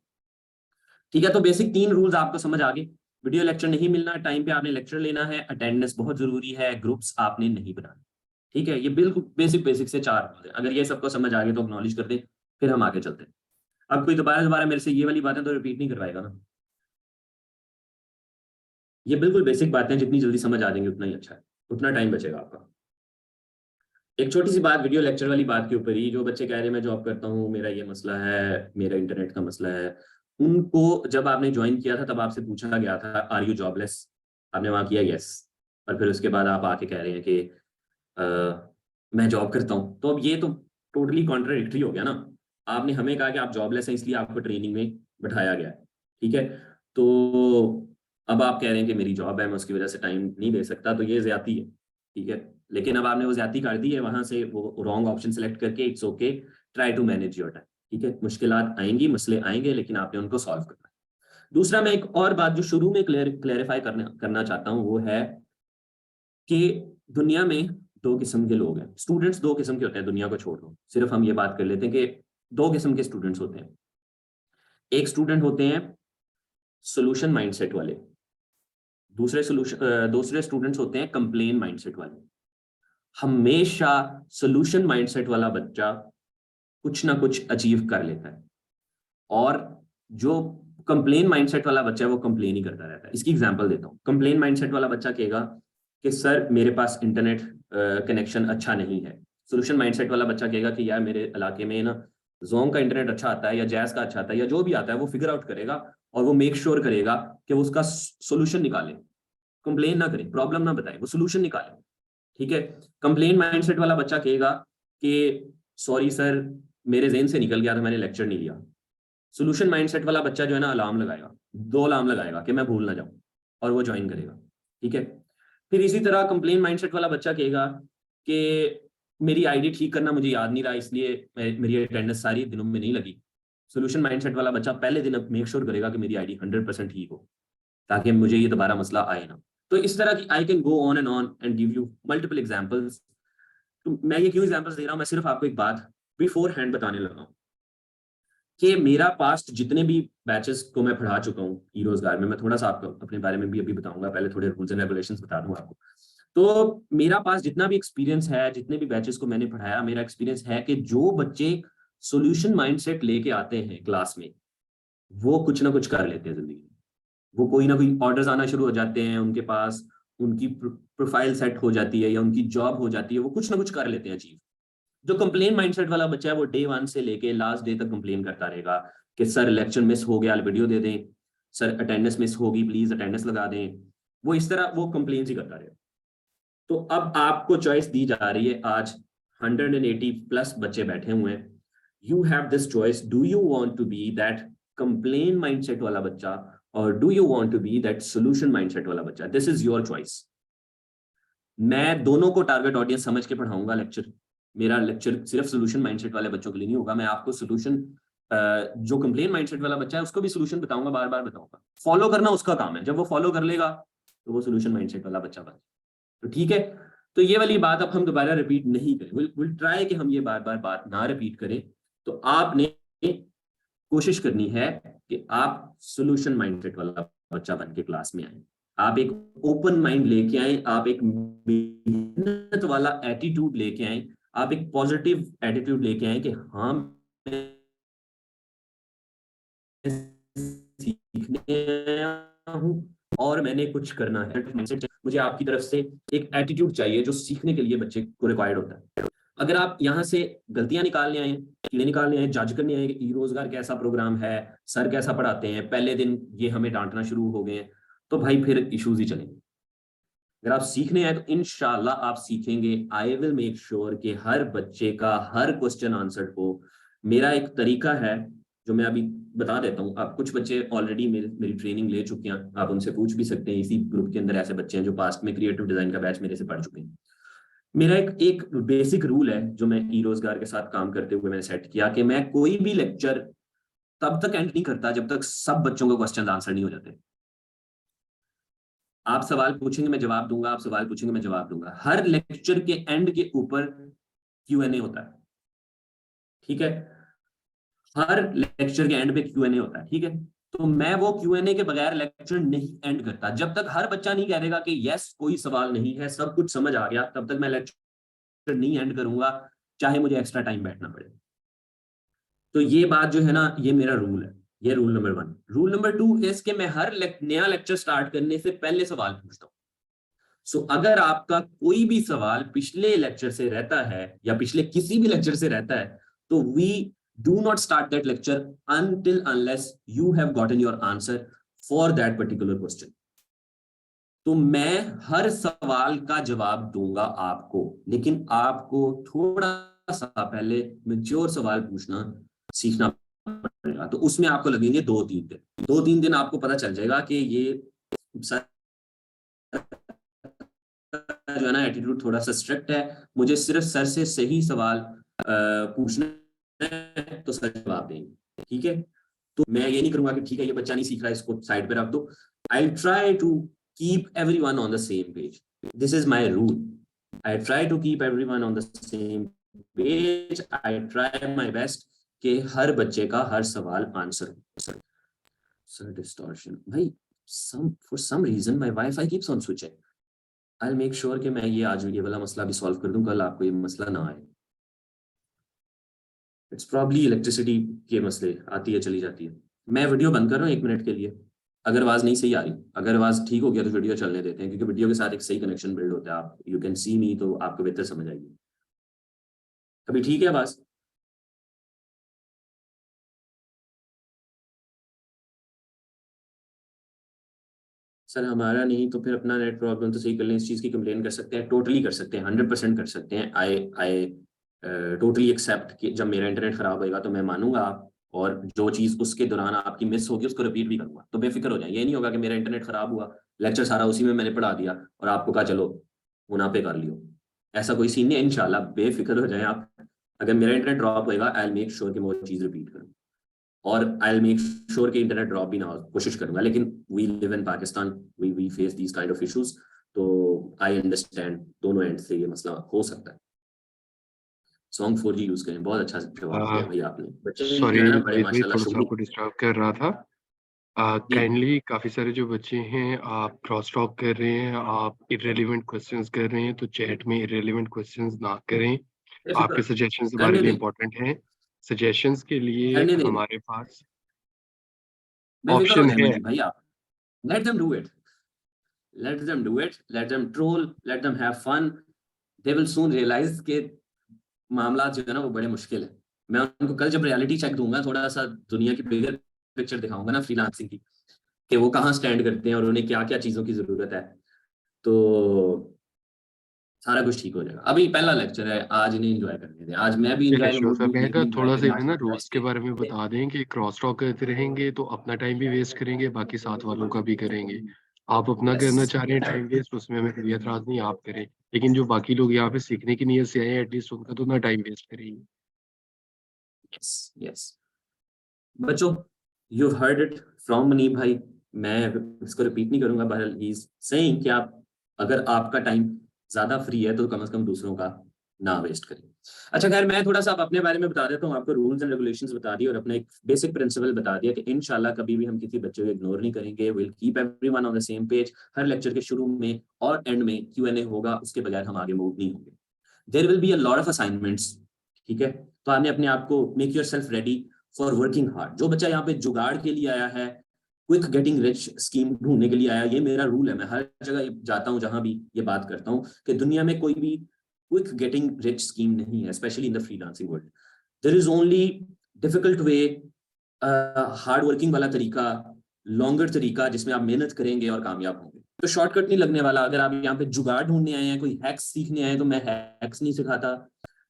ठीक है, तो बेसिक 3 रूल्स आपको समझ आ गए। वीडियो लेक्चर नहीं मिलना, टाइम पे आपने लेक्चर लेना है, अटेंडेंस बहुत जरूरी है, ग्रुप्स आपने नहीं बनाने। ठीक है, ये बिल्कुल बेसिक से 4 रूल्स है। अगर ये सबको समझ आ गए तो एक्नॉलेज कर दें, फिर हम आगे चलते हैं। अब कोई दोबारा मेरे से ये वाली बातें तो रिपीट नहीं करवाएगा ना। ये बिल्कुल बेसिक बातें, जितनी जल्दी समझ आ जाएंगी उतना ही अच्छा है, उतना टाइम बचेगा आपका। एक छोटी सी बात वीडियो लेक्चर वाली बात के ऊपर ही, जो बच्चे कह रहे हैं मैं जॉब करता हूँ, मेरा ये मसला है, मेरा इंटरनेट का मसला है, उनको जब आपने ज्वाइन किया था तब आपसे पूछा गया था आर यू जॉबलेस, आपने वहां किया यस, और फिर उसके बाद आप आके कह रहे हैं कि मैं जॉब करता हूँ। तो अब ये तो टोटली कॉन्ट्राडिक्टरी हो गया ना। आपने हमें कहा कि आप जॉबलेस हैं इसलिए आपको ट्रेनिंग में बैठाया गया है। ठीक है, तो अब आप कह रहे हैं कि मेरी जॉब है, मैं उसकी वजह से टाइम नहीं दे सकता, तो ये ज्यादती है। ठीक है, लेकिन अब आपने वो ज्यादती कर दी है, वहां से वो रॉन्ग ऑप्शन सेलेक्ट करके it's okay, try to manage your time. ठीक है, मुश्किलात आएंगी, मसले आएंगे, लेकिन आपने उनको सॉल्व करना है। दूसरा, मैं एक और बात जो शुरू में क्लेरिफाई करना चाहता हूँ, वो है कि दुनिया में 2 किस्म के लोग हैं। स्टूडेंट्स 2 किस्म के होते हैं, दुनिया को छोड़ दो, सिर्फ हम ये बात कर लेते हैं कि 2 किस्म के स्टूडेंट्स होते हैं। एक स्टूडेंट होते हैं सोल्यूशन माइंडसेट वाले, दूसरे स्टूडेंट्स होते हैं कंप्लेन माइंडसेट वाले। हमेशा सोल्यूशन माइंडसेट वाला बच्चा कुछ ना कुछ अचीव कर लेता है, और जो कंप्लेन माइंडसेट वाला बच्चा है वो कंप्लेन ही करता रहता है। इसकी एग्जांपल देता हूँ। कंप्लेन माइंडसेट वाला बच्चा कहेगा कि सर मेरे पास इंटरनेट कनेक्शन अच्छा नहीं है। सोल्यूशन माइंडसेट वाला बच्चा कहेगा कि यार मेरे इलाके में ना जोंग का इंटरनेट अच्छा आता है, या जैज का अच्छा आता है, या जो भी आता है वो फिगर आउट करेगा और वो मेक श्योर करेगा कि वो उसका सोल्यूशन निकाले। कंप्लेन ना करे, प्रॉब्लम ना बताए, वो सोल्यूशन निकाले। ठीक है, कंप्लेन माइंडसेट वाला बच्चा कहेगा कि सॉरी सर मेरे ज़हन से निकल गया था, मैंने लेक्चर नहीं लिया। सोल्यूशन माइंडसेट वाला बच्चा जो है ना अलार्म लगाएगा, 2 अलार्म लगाएगा कि मैं भूल ना जाऊं, और वो ज्वाइन करेगा। ठीक है, फिर इसी तरह कंप्लेन माइंडसेट वाला बच्चा कहेगा कि मेरी आईडी ठीक करना मुझे याद नहीं रहा, इसलिए मेरी अटेंडेंस सारी दिनों में नहीं लगी। सोल्यूशन माइंडसेट वाला बच्चा पहले दिन मेक श्योर करेगा कि मेरी आईडी 100% ठीक हो, ताकि मुझे ये दोबारा मसला आए ना। तो इस तरह की I can go on and give you multiple examples. तो मैं ये क्यों एग्जांपल्स दे रहा हूं, मैं सिर्फ आपको एक बात बिफोर हैंड बताने लगा हूं कि मेरा पास्ट जितने भी बैचेस को मैं पढ़ा चुका हूँ ई-रोजगार में, मैं थोड़ा सा आपको अपने बारे में भी अभी बताऊंगा, पहले थोड़े रूल्स एंड रेगुलेशंस बता दूंगा आपको। तो मेरा पास जितना भी एक्सपीरियंस है, जितने भी बैचेस को मैंने पढ़ाया, मेरा एक्सपीरियंस है कि जो बच्चे सॉल्यूशन माइंडसेट लेके आते हैं क्लास में, वो कुछ ना कुछ कर लेते हैं जिंदगी में। वो कोई ना कोई ऑर्डर्स आना शुरू हो जाते हैं उनके पास, उनकी प्रोफाइल सेट हो जाती है, या उनकी जॉब हो जाती है, वो कुछ ना कुछ कर लेते हैं अचीव। जो कंप्लेन माइंडसेट वाला बच्चा है वो डे 1 से लेके लास्ट डे तक कंप्लेन करता रहेगा कि सर लेक्चर मिस हो गया, वीडियो दे दें, सर अटेंडेंस मिस होगी, प्लीज अटेंडेंस लगा दें। वो इस तरह वो कंप्लेन ही करता रहेगा। तो अब आपको चॉइस दी जा रही है, आज 180 प्लस बच्चे बैठे हुए हैं, you have this choice, do you want to be that complain mindset वाला बच्चा, और do you want to be that solution mindset वाला बच्चा? This is your choice. मैं दोनों को टारगेट ऑडियंस समझ के पढ़ाऊंगा लेक्चर। मेरा लेक्चर सिर्फ सॉल्यूशन माइंडसेट वाले बच्चों के लिए नहीं होगा, मैं आपको सॉल्यूशन जो कंप्लेन माइंडसेट वाला बच्चा है उसको भी सोल्यूशन बताऊंगा, बार बार बताऊंगा। फॉलो करना उसका काम है, जब वो फॉलो कर लेगा तो वो सोल्यूशन माइंडसेट वाला बच्चा बन। तो ठीक है, तो ये वाली बात अब हम दोबारा रिपीट नहीं करें, विल ट्राई कि हम ये बार बार बात ना रिपीट करें। तो आपने कोशिश करनी है कि आप सोल्यूशन माइंडसेट वाला बच्चा बन के क्लास में आए, आप एक ओपन माइंड लेके आए, आप एक मेहनत वाला एटीट्यूड लेके आए, आप एक पॉजिटिव एटीट्यूड लेके आए कि हाँ सीखने आया हूँ और मैंने कुछ करना है। मुझे आपकी तरफ से एक एटीट्यूड चाहिए जो सीखने के लिए बच्चे को रिक्वायर्ड होता है। अगर आप यहाँ से गलतियां निकालने आए, कीड़े निकालने आए, जज करने आए कि ई-रोजगार कैसा प्रोग्राम है, सर कैसा पढ़ाते हैं, पहले दिन ये हमें डांटना शुरू हो गए हैं, तो भाई फिर इश्यूज ही चलेंगे। अगर आप सीखने आए तो इंशाल्लाह आप सीखेंगे। आई विल मेक श्योर कि हर बच्चे का हर क्वेश्चन आंसर्ड हो। मेरा एक तरीका है जो मैं अभी बता देता हूँ। आप कुछ बच्चे ऑलरेडी मेरी ट्रेनिंग ले चुके हैं, आप उनसे पूछ भी सकते हैं। इसी ग्रुप के अंदर ऐसे बच्चे हैं जो पास्ट में क्रिएटिव डिजाइन का बैच मेरे से पढ़ चुके हैं। मेरा एक बेसिक रूल है जो मैं ई-रोजगार के साथ काम करते हुए मैंने सेट किया कि मैं कोई भी लेक्चर तब तक एंड नहीं करता जब तक सब बच्चों के क्वेश्चन आंसर नहीं हो जाते। आप सवाल पूछेंगे मैं जवाब दूंगा, आप सवाल पूछेंगे मैं जवाब दूंगा। हर लेक्चर के एंड के ऊपर Q&A होता है, ठीक है? हर लेक्चर के एंड पे Q&A होता है, ठीक है? तो मैं वो Q&A के बगैर लेक्चर नहीं एंड करता। जब तक हर बच्चा नहीं कह देगा कि यस कोई सवाल नहीं है, सब कुछ समझ आ गया, तब तक मैं लेक्चर नहीं एंड करूंगा, चाहे मुझे एक्स्ट्रा टाइम बैठना पड़े। तो ये बात जो है ना, ये मेरा रूल है। ये रूल नंबर 1। रूल नंबर 2 इस कि मैं हर नया लेक्चर स्टार्ट करने से पहले सवाल पूछता हूँ। सो अगर आपका कोई भी सवाल पिछले लेक्चर से रहता है या पिछले किसी भी लेक्चर से रहता है, तो we do not start that lecture until unless you have gotten your answer for that particular question। तो मैं हर सवाल का जवाब दूंगा आपको, लेकिन आपको थोड़ा सा पहले मैच्योर सवाल पूछना सीखना पड़ेगा। तो उसमें आपको लगेंगे 2-3 दिन। 2-3 दिन आपको पता चल जाएगा कि ये सर जो है ना एटीट्यूड थोड़ा सा स्ट्रिक्ट है, मुझे सिर्फ सर से सही सवाल पूछना है तो सर जवाब देंगे, ठीक है? तो मैं ये नहीं करूंगा कि ठीक है ये बच्चा नहीं सीख रहा है इसको साइड पे रख दो। I try to keep everyone on the same page. This is my rule. I try to keep everyone on the same page. I try my best कि हर बच्चे का हर सवाल आंसर हो। सर डिस्टॉर्शन भाई, for some reason my wifi keeps on switching. I will make sure कि मैं ये आज ये वाला मसला भी सॉल्व कर दूं, कल आपको ये मसला ना आए। इट्स प्रॉब्ली इलेक्ट्रिसिटी के मसले, आती है चली जाती है। मैं वीडियो बंद कर रहा हूँ 1 मिनट के लिए। अगर आवाज नहीं सही आ रही, अगर आवाज ठीक हो गया तो वीडियो चलने देते हैं, क्योंकि वीडियो के साथ एक सही कनेक्शन बिल्ड होता है। आप यू कैन सी मी, तो आपको बेहतर समझ आएगी। अभी ठीक है आवाज? सर हमारा नहीं तो फिर अपना नेट प्रॉब्लम तो सही कर लें, इस चीज़ की कंप्लेन कर सकते हैं, टोटली कर सकते हैं, 100% कर सकते हैं। आई टोटली एक्सेप्ट कि जब मेरा इंटरनेट खराब होएगा तो मैं मानूंगा, और जो चीज़ उसके दौरान आपकी मिस होगी उसको रिपीट भी करूंगा। तो बेफिक्र हो जाए, ये नहीं होगा कि मेरा इंटरनेट खराब हुआ, लेक्चर सारा उसी में मैंने पढ़ा दिया और आपको कहा चलो वहाँ पे कर लियो। ऐसा कोई सीन नहीं है, इंशाल्लाह बेफिक्र हो जाए आप। अगर मेरा इंटरनेट ड्रॉप होएगा आई विल मेक श्योर कि मैं वो चीज़ रिपीट करूँ, और आई विल मेक श्योर कि इंटरनेट ड्रॉप भी ना हो, कोशिश करूंगा। लेकिन we live in Pakistan, we face these kind of issues, तो आई अंडरस्टैंड दोनों एंड से ये मसला हो सकता है। सॉन्ग 4G यूज करें, बहुत अच्छा जवाब दिया भाई आपने। बच्चे सॉरी जो है ना बड़े भाई, माशाल्लाह थोड़ा सा आपको डिस्टर्ब कर रहा था। जी। काइंडली काफी सारे जो बच्चे हैं आप क्रॉस टॉक कर रहे हैं, आप इररिलेवेंट क्वेश्चंस कर रहे हैं, तो चैट में इररिलेवेंट क्वेश्चंस ना करें। आपके सजेशंस हमारे करने लिए दें, इम्पोर्टेंट हैं। सजेशंस के लिए करने दें, हमारे पास बेफिक्र हो ऑप्शन जाए है। मजीद भाई आप। Let them do it, let them do it, let them troll, let them have fun. They will soon realise के मामला जो है ना वो बड़े मुश्किल है। मैं उनको कल जब रियलिटी चेक दूंगा, थोड़ा सा दुनिया की बिगर पिक्चर दिखाऊंगा ना फ्रीलांसिंग की, कि वो कहाँ स्टैंड करते हैं और उन्हें क्या क्या चीजों की जरूरत है, तो सारा कुछ ठीक हो जाएगा। अभी पहला लेक्चर है, आज इन्हें एंजॉय करने दें। आज मैं भी ठीक है एंजॉय श्योर मूड सर, में, मैं ये भी एंजॉय थोड़ा सा करें। है आज ना का रूल्स बेस्ट के डे। बारे में बता दें कि क्रॉस टॉक करते रहेंगे तो अपना टाइम भी वेस्ट करेंगे, बाकी साथ वालों का भी करेंगे। आप अपना करना चाह रहे हैं टाइम वेस्ट, उसमें हमें कोई एतराज नहीं, आप करें। लेकिन जो बाकी लोग यहाँ पे सीखने की नीयत से आए हैं, एटलीस्ट उनका तो ना टाइम वेस्ट करेंगे। Yes yes. बच्चों, you heard it from Munib भाई, मैं इसको रिपीट नहीं करूंगा, बहरहाल ही इज सेइंग कि आप अगर आपका टाइम ज्यादा फ्री है तो कम से कम दूसरों का ना वेस्ट करें। अच्छा खैर, मैं थोड़ा सा अपने बारे में बता देता हूँ, आपको रूल्स एंड रेगुलेशंस बता दिए और अपना एक बेसिक प्रिंसिपल बता दिया कि इंशाल्लाह कभी भी हम किसी बच्चे को इग्नोर नहीं करेंगे, will keep everyone on the same page. Her lecture के शुरू में और एंड में Q&A होगा, उसके बगैर हम आगे मूव नहीं होंगे। There will be a lot of assignments, ठीक है, तो आपने अपने आप को make yourself ready for working hard. जो बच्चा यहाँ पे जुगाड़ के लिए आया है, क्विक गेटिंग रिच स्कीम ढूंढने के लिए आया, ये मेरा रूल है, मैं हर जगह जाता हूँ जहां भी ये बात करता हूँ कि दुनिया में कोई भी क्विक गेटिंग रिच स्कीम नहीं है, specially in the freelancing world. There is only difficult way, hard working वाला तरीका, लॉन्गर तरीका जिसमें आप मेहनत करेंगे और कामयाब होंगे। तो शॉर्टकट नहीं लगने वाला। अगर आप यहाँ पे जुगाड़ ढूंढने आए हैं, कोई हैक्स सीखने आए हैं, तो मैं हैक्स नहीं सिखाता,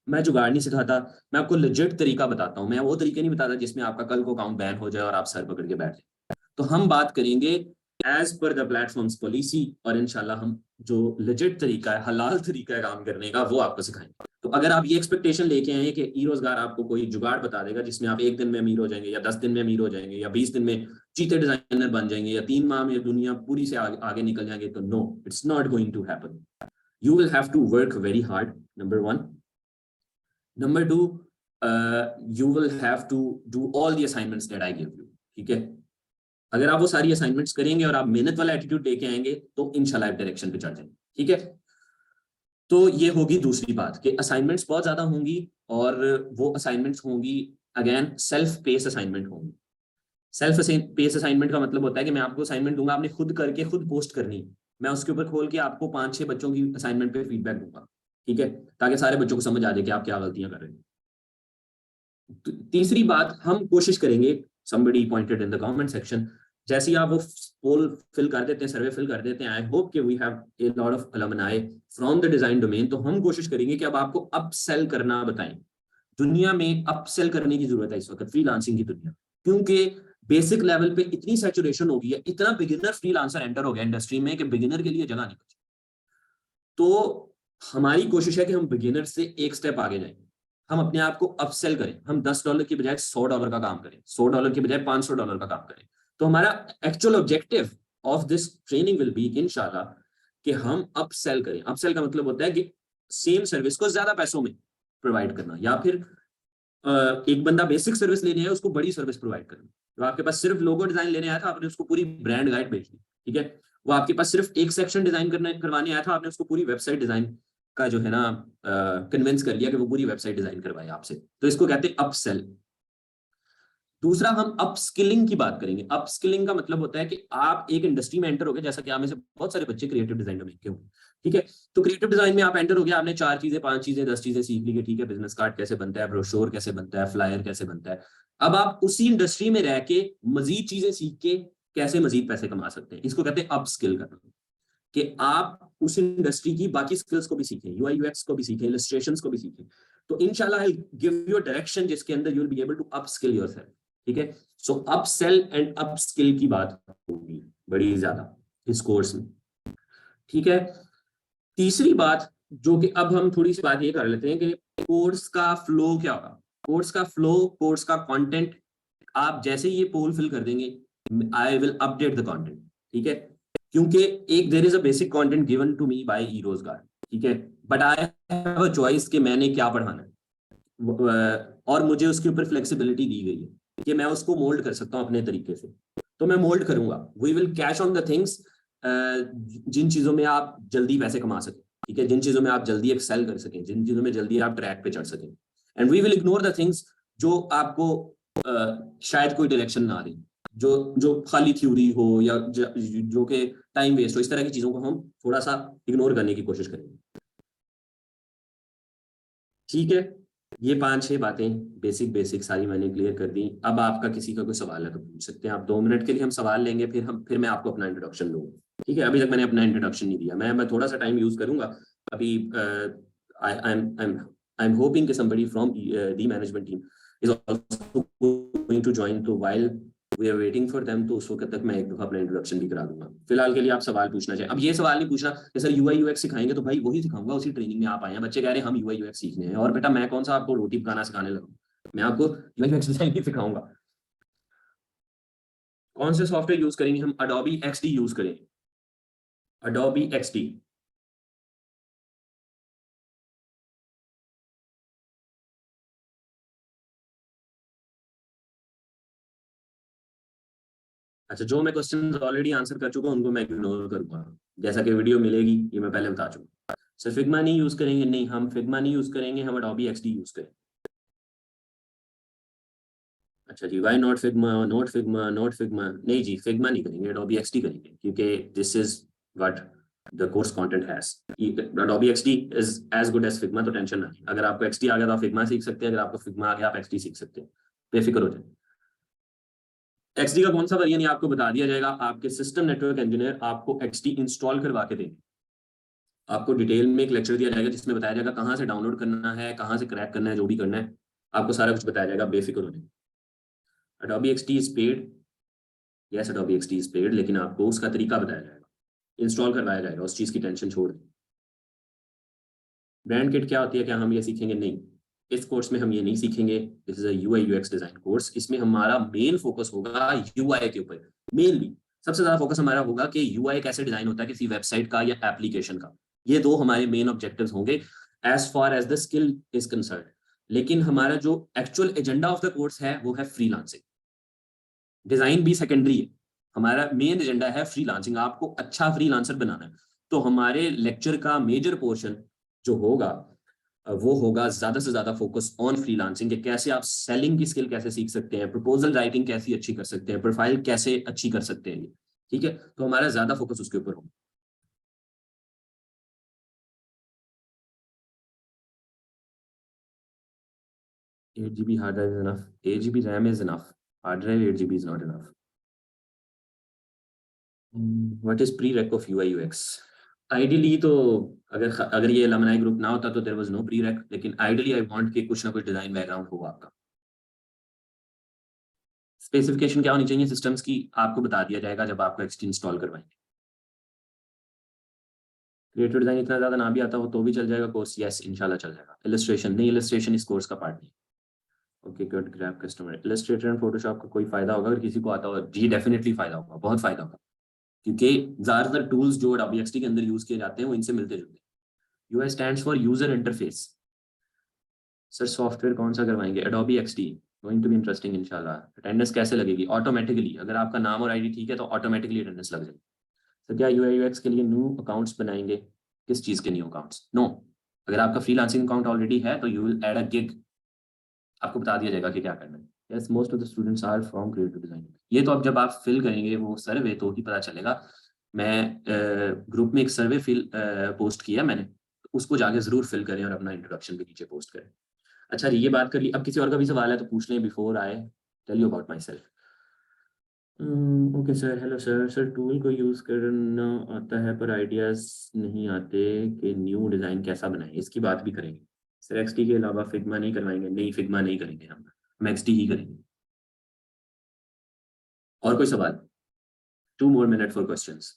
मैं जुगाड़ नहीं सिखाता, मैं आपको लेजिट तरीका बताता हूँ। मैं वो तरीके नहीं बताता जिसमें आपका कल को अकाउंट बैन हो जाए और आप सर पकड़ के बैठ जाए। तो हम बात करेंगे as per the platforms policy, और इंशाल्लाह हम जो लेजिट तरीका है, हलाल तरीका है काम करने का, वो आपको सिखाएंगे। तो अगर आप ये एक्सपेक्टेशन लेके आए हैं कि ई रोजगार आपको कोई जुगाड़ बता देगा जिसमें आप 1 दिन में अमीर हो जाएंगे, या 10 दिन में अमीर हो जाएंगे, या 20 दिन में चीते डिजाइनर बन जाएंगे, या 3 माह में दुनिया पूरी से आगे निकल जाएंगे, तो no, it's not going to happen. You will have to work very hard, number 1। Number 2, you will have to do all the assignments that I give you, ठीक है। अगर आप वो सारी असाइनमेंट्स करेंगे और आप मेहनत वाला एटीट्यूड लेके आएंगे तो इंशाल्लाह डायरेक्शन पे चढ़ जाएंगे, ठीक है। तो ये होगी दूसरी बात कि असाइनमेंट्स बहुत ज्यादा होंगी, और वो असाइनमेंट्स होंगी अगेन सेल्फ पेस असाइनमेंट होंगी। सेल्फ पेस असाइनमेंट का मतलब होता है कि मैं आपको असाइनमेंट दूंगा, आपने खुद करके खुद पोस्ट करनी है, मैं उसके ऊपर खोल के आपको 5-6 बच्चों की असाइनमेंट पे फीडबैक दूंगा, ठीक है, ताकि सारे बच्चों को समझ आ जाए कि आप क्या गलतियां कर रहे हैं। तीसरी बात, हम कोशिश करेंगे, somebody pointed in the comment section, जैसे ही आप वो पोल फिल कर देते हैं, सर्वे फिल कर देते हैं, आई होप कि we have a lot of alumni from the design domain, तो हम कोशिश करेंगे कि अब आपको अपसेल करना बताएं। दुनिया में अपसेल करने की जरूरत है इस वक्त फ्रीलांसिंग की दुनिया, क्योंकि बेसिक लेवल पे इतनी सैचुरेशन हो गई है, इतना बिगिनर फ्रीलांसर एंटर हो गया इंडस्ट्री में कि बिगिनर के लिए जगह नहीं बची। तो हमारी कोशिश है कि हम बिगिनर से एक स्टेप आगे जाएं, हम अपने आप को अपसेल करें, हम $10 की बजाय $100 का काम करें, $100 की बजाय $500 का काम करें। तो हमारा actual objective of this training will be इंशाल्लाह कि हम अपसेल करें। अपसेल का मतलब होता है कि सेम सर्विस को ज्यादा पैसों में प्रोवाइड करना, या फिर एक बंदा बेसिक सर्विस लेने आया, उसको बड़ी सर्विस प्रोवाइड करना। तो आपके पास सिर्फ लोगो डिजाइन लेने आया था, आपने उसको पूरी ब्रांड गाइड भेज दी, ठीक है। वो आपके पास सिर्फ एक सेक्शन डिजाइन करवाने आया था, आपने उसको पूरी वेबसाइट डिजाइन का जो है ना कन्विंस कर लिया कि वो पूरी वेबसाइट डिजाइन करवाए आपसे। तो इसको कहते हैं अपसेल। दूसरा, हम अपस्किलिंग की बात करेंगे। अपस्किलिंग का मतलब होता है कि आप एक इंडस्ट्री में एंटर हो गए, जैसा कि आप में से बहुत सारे बच्चे क्रिएटिव डिजाइन में के होंगे, ठीक है। तो क्रिएटिव डिजाइन में आप एंटर हो गए, आपने 4 चीजें 5 चीजें 10 चीजें सीख ली, ठीक है, बिजनेस कार्ड कैसे बनता है, ब्रोशोर कैसे बनता है, फ्लायर कैसे बनता है। अब आप उसी इंडस्ट्री में रह के मजीद चीजें सीख के कैसे मजीद पैसे कमा सकते हैं, इसको कहते हैं अपस्किल करना, कि आप उस इंडस्ट्री की बाकी स्किल्स को भी सीखें, यूआई यूएक्स को भी सीखें, इलस्ट्रेशंस को भी सीखें। तो इंशाल्लाह I give you a direction जिसके अंदर you will be able to upskill yourself, ठीक है। सो अपसेल एंड अपस्किल की बात होगी बड़ी ज्यादा इस कोर्स में, ठीक है। तीसरी बात, जो कि अब हम थोड़ी सी बात ये कर लेते हैं कि कोर्स का फ्लो क्या होगा। कोर्स का फ्लो, कोर्स का कंटेंट, आप जैसे ये पोल फिल कर देंगे, I will update the content, ठीक है। क्योंकि एक there is a basic content given to me by e Rozgaar, ठीक है, but I have a choice कि मैंने क्या पढ़ाना है, और मुझे उसके ऊपर फ्लेक्सिबिलिटी दी गई है कि मैं उसको मोल्ड कर सकता हूं अपने तरीके से, तो मैं मोल्ड करूंगा। We will cash on the things जिन चीजों में आप जल्दी पैसे कमा सकें, ठीक है, जिन चीजों में आप जल्दी एक्सेल कर सकें, जिन चीजों में जल्दी आप ट्रैक पे चढ़ सकें, and we will ignore the things जो आपको शायद कोई डायरेक्शन ना दें, जो खाली थ्योरी हो, या जो कि टाइम वेस्ट हो, इस तरह की चीजों को हम थोड़ा सा इग्नोर करने की कोशिश करेंगे, ठीक है। ये 5-6 बातें बेसिक सारी मैंने क्लियर कर दी। अब आपका किसी का कोई सवाल है तो पूछ सकते हैं आप। 2 मिनट के लिए हम सवाल लेंगे, फिर मैं आपको अपना इंट्रोडक्शन दूंगा, ठीक है। अभी तक मैंने अपना इंट्रोडक्शन नहीं दिया, मैं थोड़ा सा टाइम यूज करूंगा अभी। आई एम होपिंग कि somebody from the management team is also going to join, तो while we are waiting for them, तो उस वक्त तक मैं एक दफा अपना इंट्रोडक्शन भी करा दूंगा। फिलहाल के लिए आप सवाल पूछना चाहिए। अब ये सवाल नहीं पूछना कि सर यूआई यूएक्स सिखाएंगे, तो भाई वही सिखाऊंगा, उसी ट्रेनिंग में आप आए हैं। बच्चे कह रहे हैं हम यूआई यूएक्स सीखने हैं, और बेटा मैं कौन सा आपको रोटी पकाना सिखाने लगा, मैं आपको यूआई यूएक्स डिजाइन ही सिखाऊंगा। कौन से सॉफ्टवेयर यूज करेंगे हम? Adobe XD यूज करेंगे, Adobe XD। अच्छा, जो मैं क्वेश्चन ऑलरेडी आंसर कर चुका हूं उनको मैं इग्नोर करूंगा, जैसा कि वीडियो मिलेगी ये मैं पहले बता चुका। सर फिग्मा नहीं यूज करेंगे? नहीं, हम फिग्मा नहीं यूज करेंगे, हम Adobe XD यूज करेंगे। अच्छा जी, why not Figma, not Figma, not Figma? नहीं जी, फिग्मा नहीं करेंगे, Adobe XD करेंगे, क्योंकि this is what the course content has. Adobe XD is as good as Figma, तो टेंशन ना। अगर आपको XD आ गया तो आप फिग्मा सीख सकते हैं, अगर आपको फिग्मा आ गया आप XD सीख सकते हैं, बेफिक्र हो जाए। XD का कौन सा वर्जन आपको बता दिया जाएगा, आपके सिस्टम नेटवर्क इंजीनियर आपको XD इंस्टॉल करवा के देंगे। आपको डिटेल में एक लेक्चर दिया जाएगा जिसमें बताया जाएगा कहाँ से डाउनलोड करना है, कहाँ से क्रैक करना है, जो भी करना है आपको सारा कुछ बताया जाएगा, बेफिक्र हो जाए। Adobe XD is paid, yes Adobe XD is paid, लेकिन आपको उसका तरीका बताया जाएगा, इंस्टॉल करवाया जाएगा, उस चीज की टेंशन छोड़ दें। ब्रांड किट क्या होती है, क्या हम ये सीखेंगे? नहीं, इस कोर्स में हम ये नहीं सीखेंगे। This is a UI UX design course, इसमें हमारा मेन फोकस होगा UI के ऊपर। मेनली सबसे ज्यादा फोकस हमारा होगा कि UI कैसे डिजाइन होता है किसी वेबसाइट का या एप्लीकेशन का। ये दो हमारे मेन ऑब्जेक्टिव्स होंगे as far as the skill is concern. लेकिन हमारा जो actual agenda of the course है वो है फ्रीलांसिंग। डिजाइन भी सेकेंडरी है, हमारा मेन एजेंडा है फ्रीलांसिंग, आपको अच्छा फ्रीलांसर बनाना है। तो हमारे लेक्चर का मेजर पोर्शन जो होगा वो होगा ज्यादा से ज्यादा फोकस ऑन फ्रीलांसिंग, कि कैसे आप सेलिंग की स्किल कैसे सीख सकते हैं, प्रपोजल राइटिंग कैसी अच्छी कर सकते हैं, प्रोफाइल कैसे अच्छी कर सकते हैं। ठीक है, तो हमारा ज्यादा फोकस उसके ऊपर होगा। Eight GB hard drive is enough, 8 GB RAM is enough, hard drive 8 GB is not enough. What is pre req of UI UX? Ideally तो अगर ये अलमनाई ग्रुप ना होता तो there was no pre req, लेकिन ideally I want कि कुछ ना कुछ डिजाइन बैकग्राउंड होगा आपका। स्पेसिफिकेशन क्या होनी चाहिए सिस्टम्स की, आपको बता दिया जाएगा जब आपको XD इंस्टॉल करवाएंगे। क्रिएटिव डिजाइन इतना ज्यादा ना भी आता हो तो भी चल जाएगा कोर्स, यस इंशाल्लाह चल जाएगा। इलस्ट्रेशन नहीं, इलस्ट्रेशन इस कोर्स का पार्ट नहीं। Okay good, grab customer Illustrator and Photoshop का कोई फायदा होगा अगर किसी को आता हो? जी डेफिनेटली फायदा होगा, बहुत फायदा होगा, क्योंकि ज्यादातर टूल्स जो Adobe XD के अंदर यूज किए जाते हैं वो इनसे मिलते जुलते हैं। UI stands for user interface. Sir software कौन सा करवाएंगे? Adobe XD, going to be interesting इंशाल्लाह। अटेंडेंस कैसे लगेगी? ऑटोमेटिकली, अगर आपका नाम और ID ठीक है तो ऑटोमेटिकली अटेंडेंस लग जाएगी। सर क्या UI UX के लिए न्यू अकाउंट्स बनाएंगे? किस चीज के न्यू अकाउंट्स? नो, अगर आपका फ्रीलांसिंग अकाउंट ऑलरेडी है तो you will add a gig, आपको बता दिया जाएगा कि क्या करना है। Yes most of the students are from creative design. ये तो अब जब आप फिल करेंगे वो सर्वे तो ही पता चलेगा। मैं ग्रुप में एक सर्वे फिल पोस्ट किया मैंने, उसको जाके जरूर फिल करें और अपना इंट्रोडक्शन भी नीचे पोस्ट करें। अच्छा ये बात कर ली, अब किसी और का भी सवाल है तो पूछ लें before I tell you about myself. Okay sir, hello sir. Sir tool को यूज़ करना आता है पर आइडियाज़ नहीं आते कि न्यू डिज़ाइन कैसा बनाएं, इसकी बात भी करेंगे। सर XD के अलावा फिग्मा नहीं करवाएंगे? नहीं, फिग्मा नहीं करेंगे, हम XD ही करेंगे। और कोई सवाल? 2 more minutes फॉर क्वेश्चंस।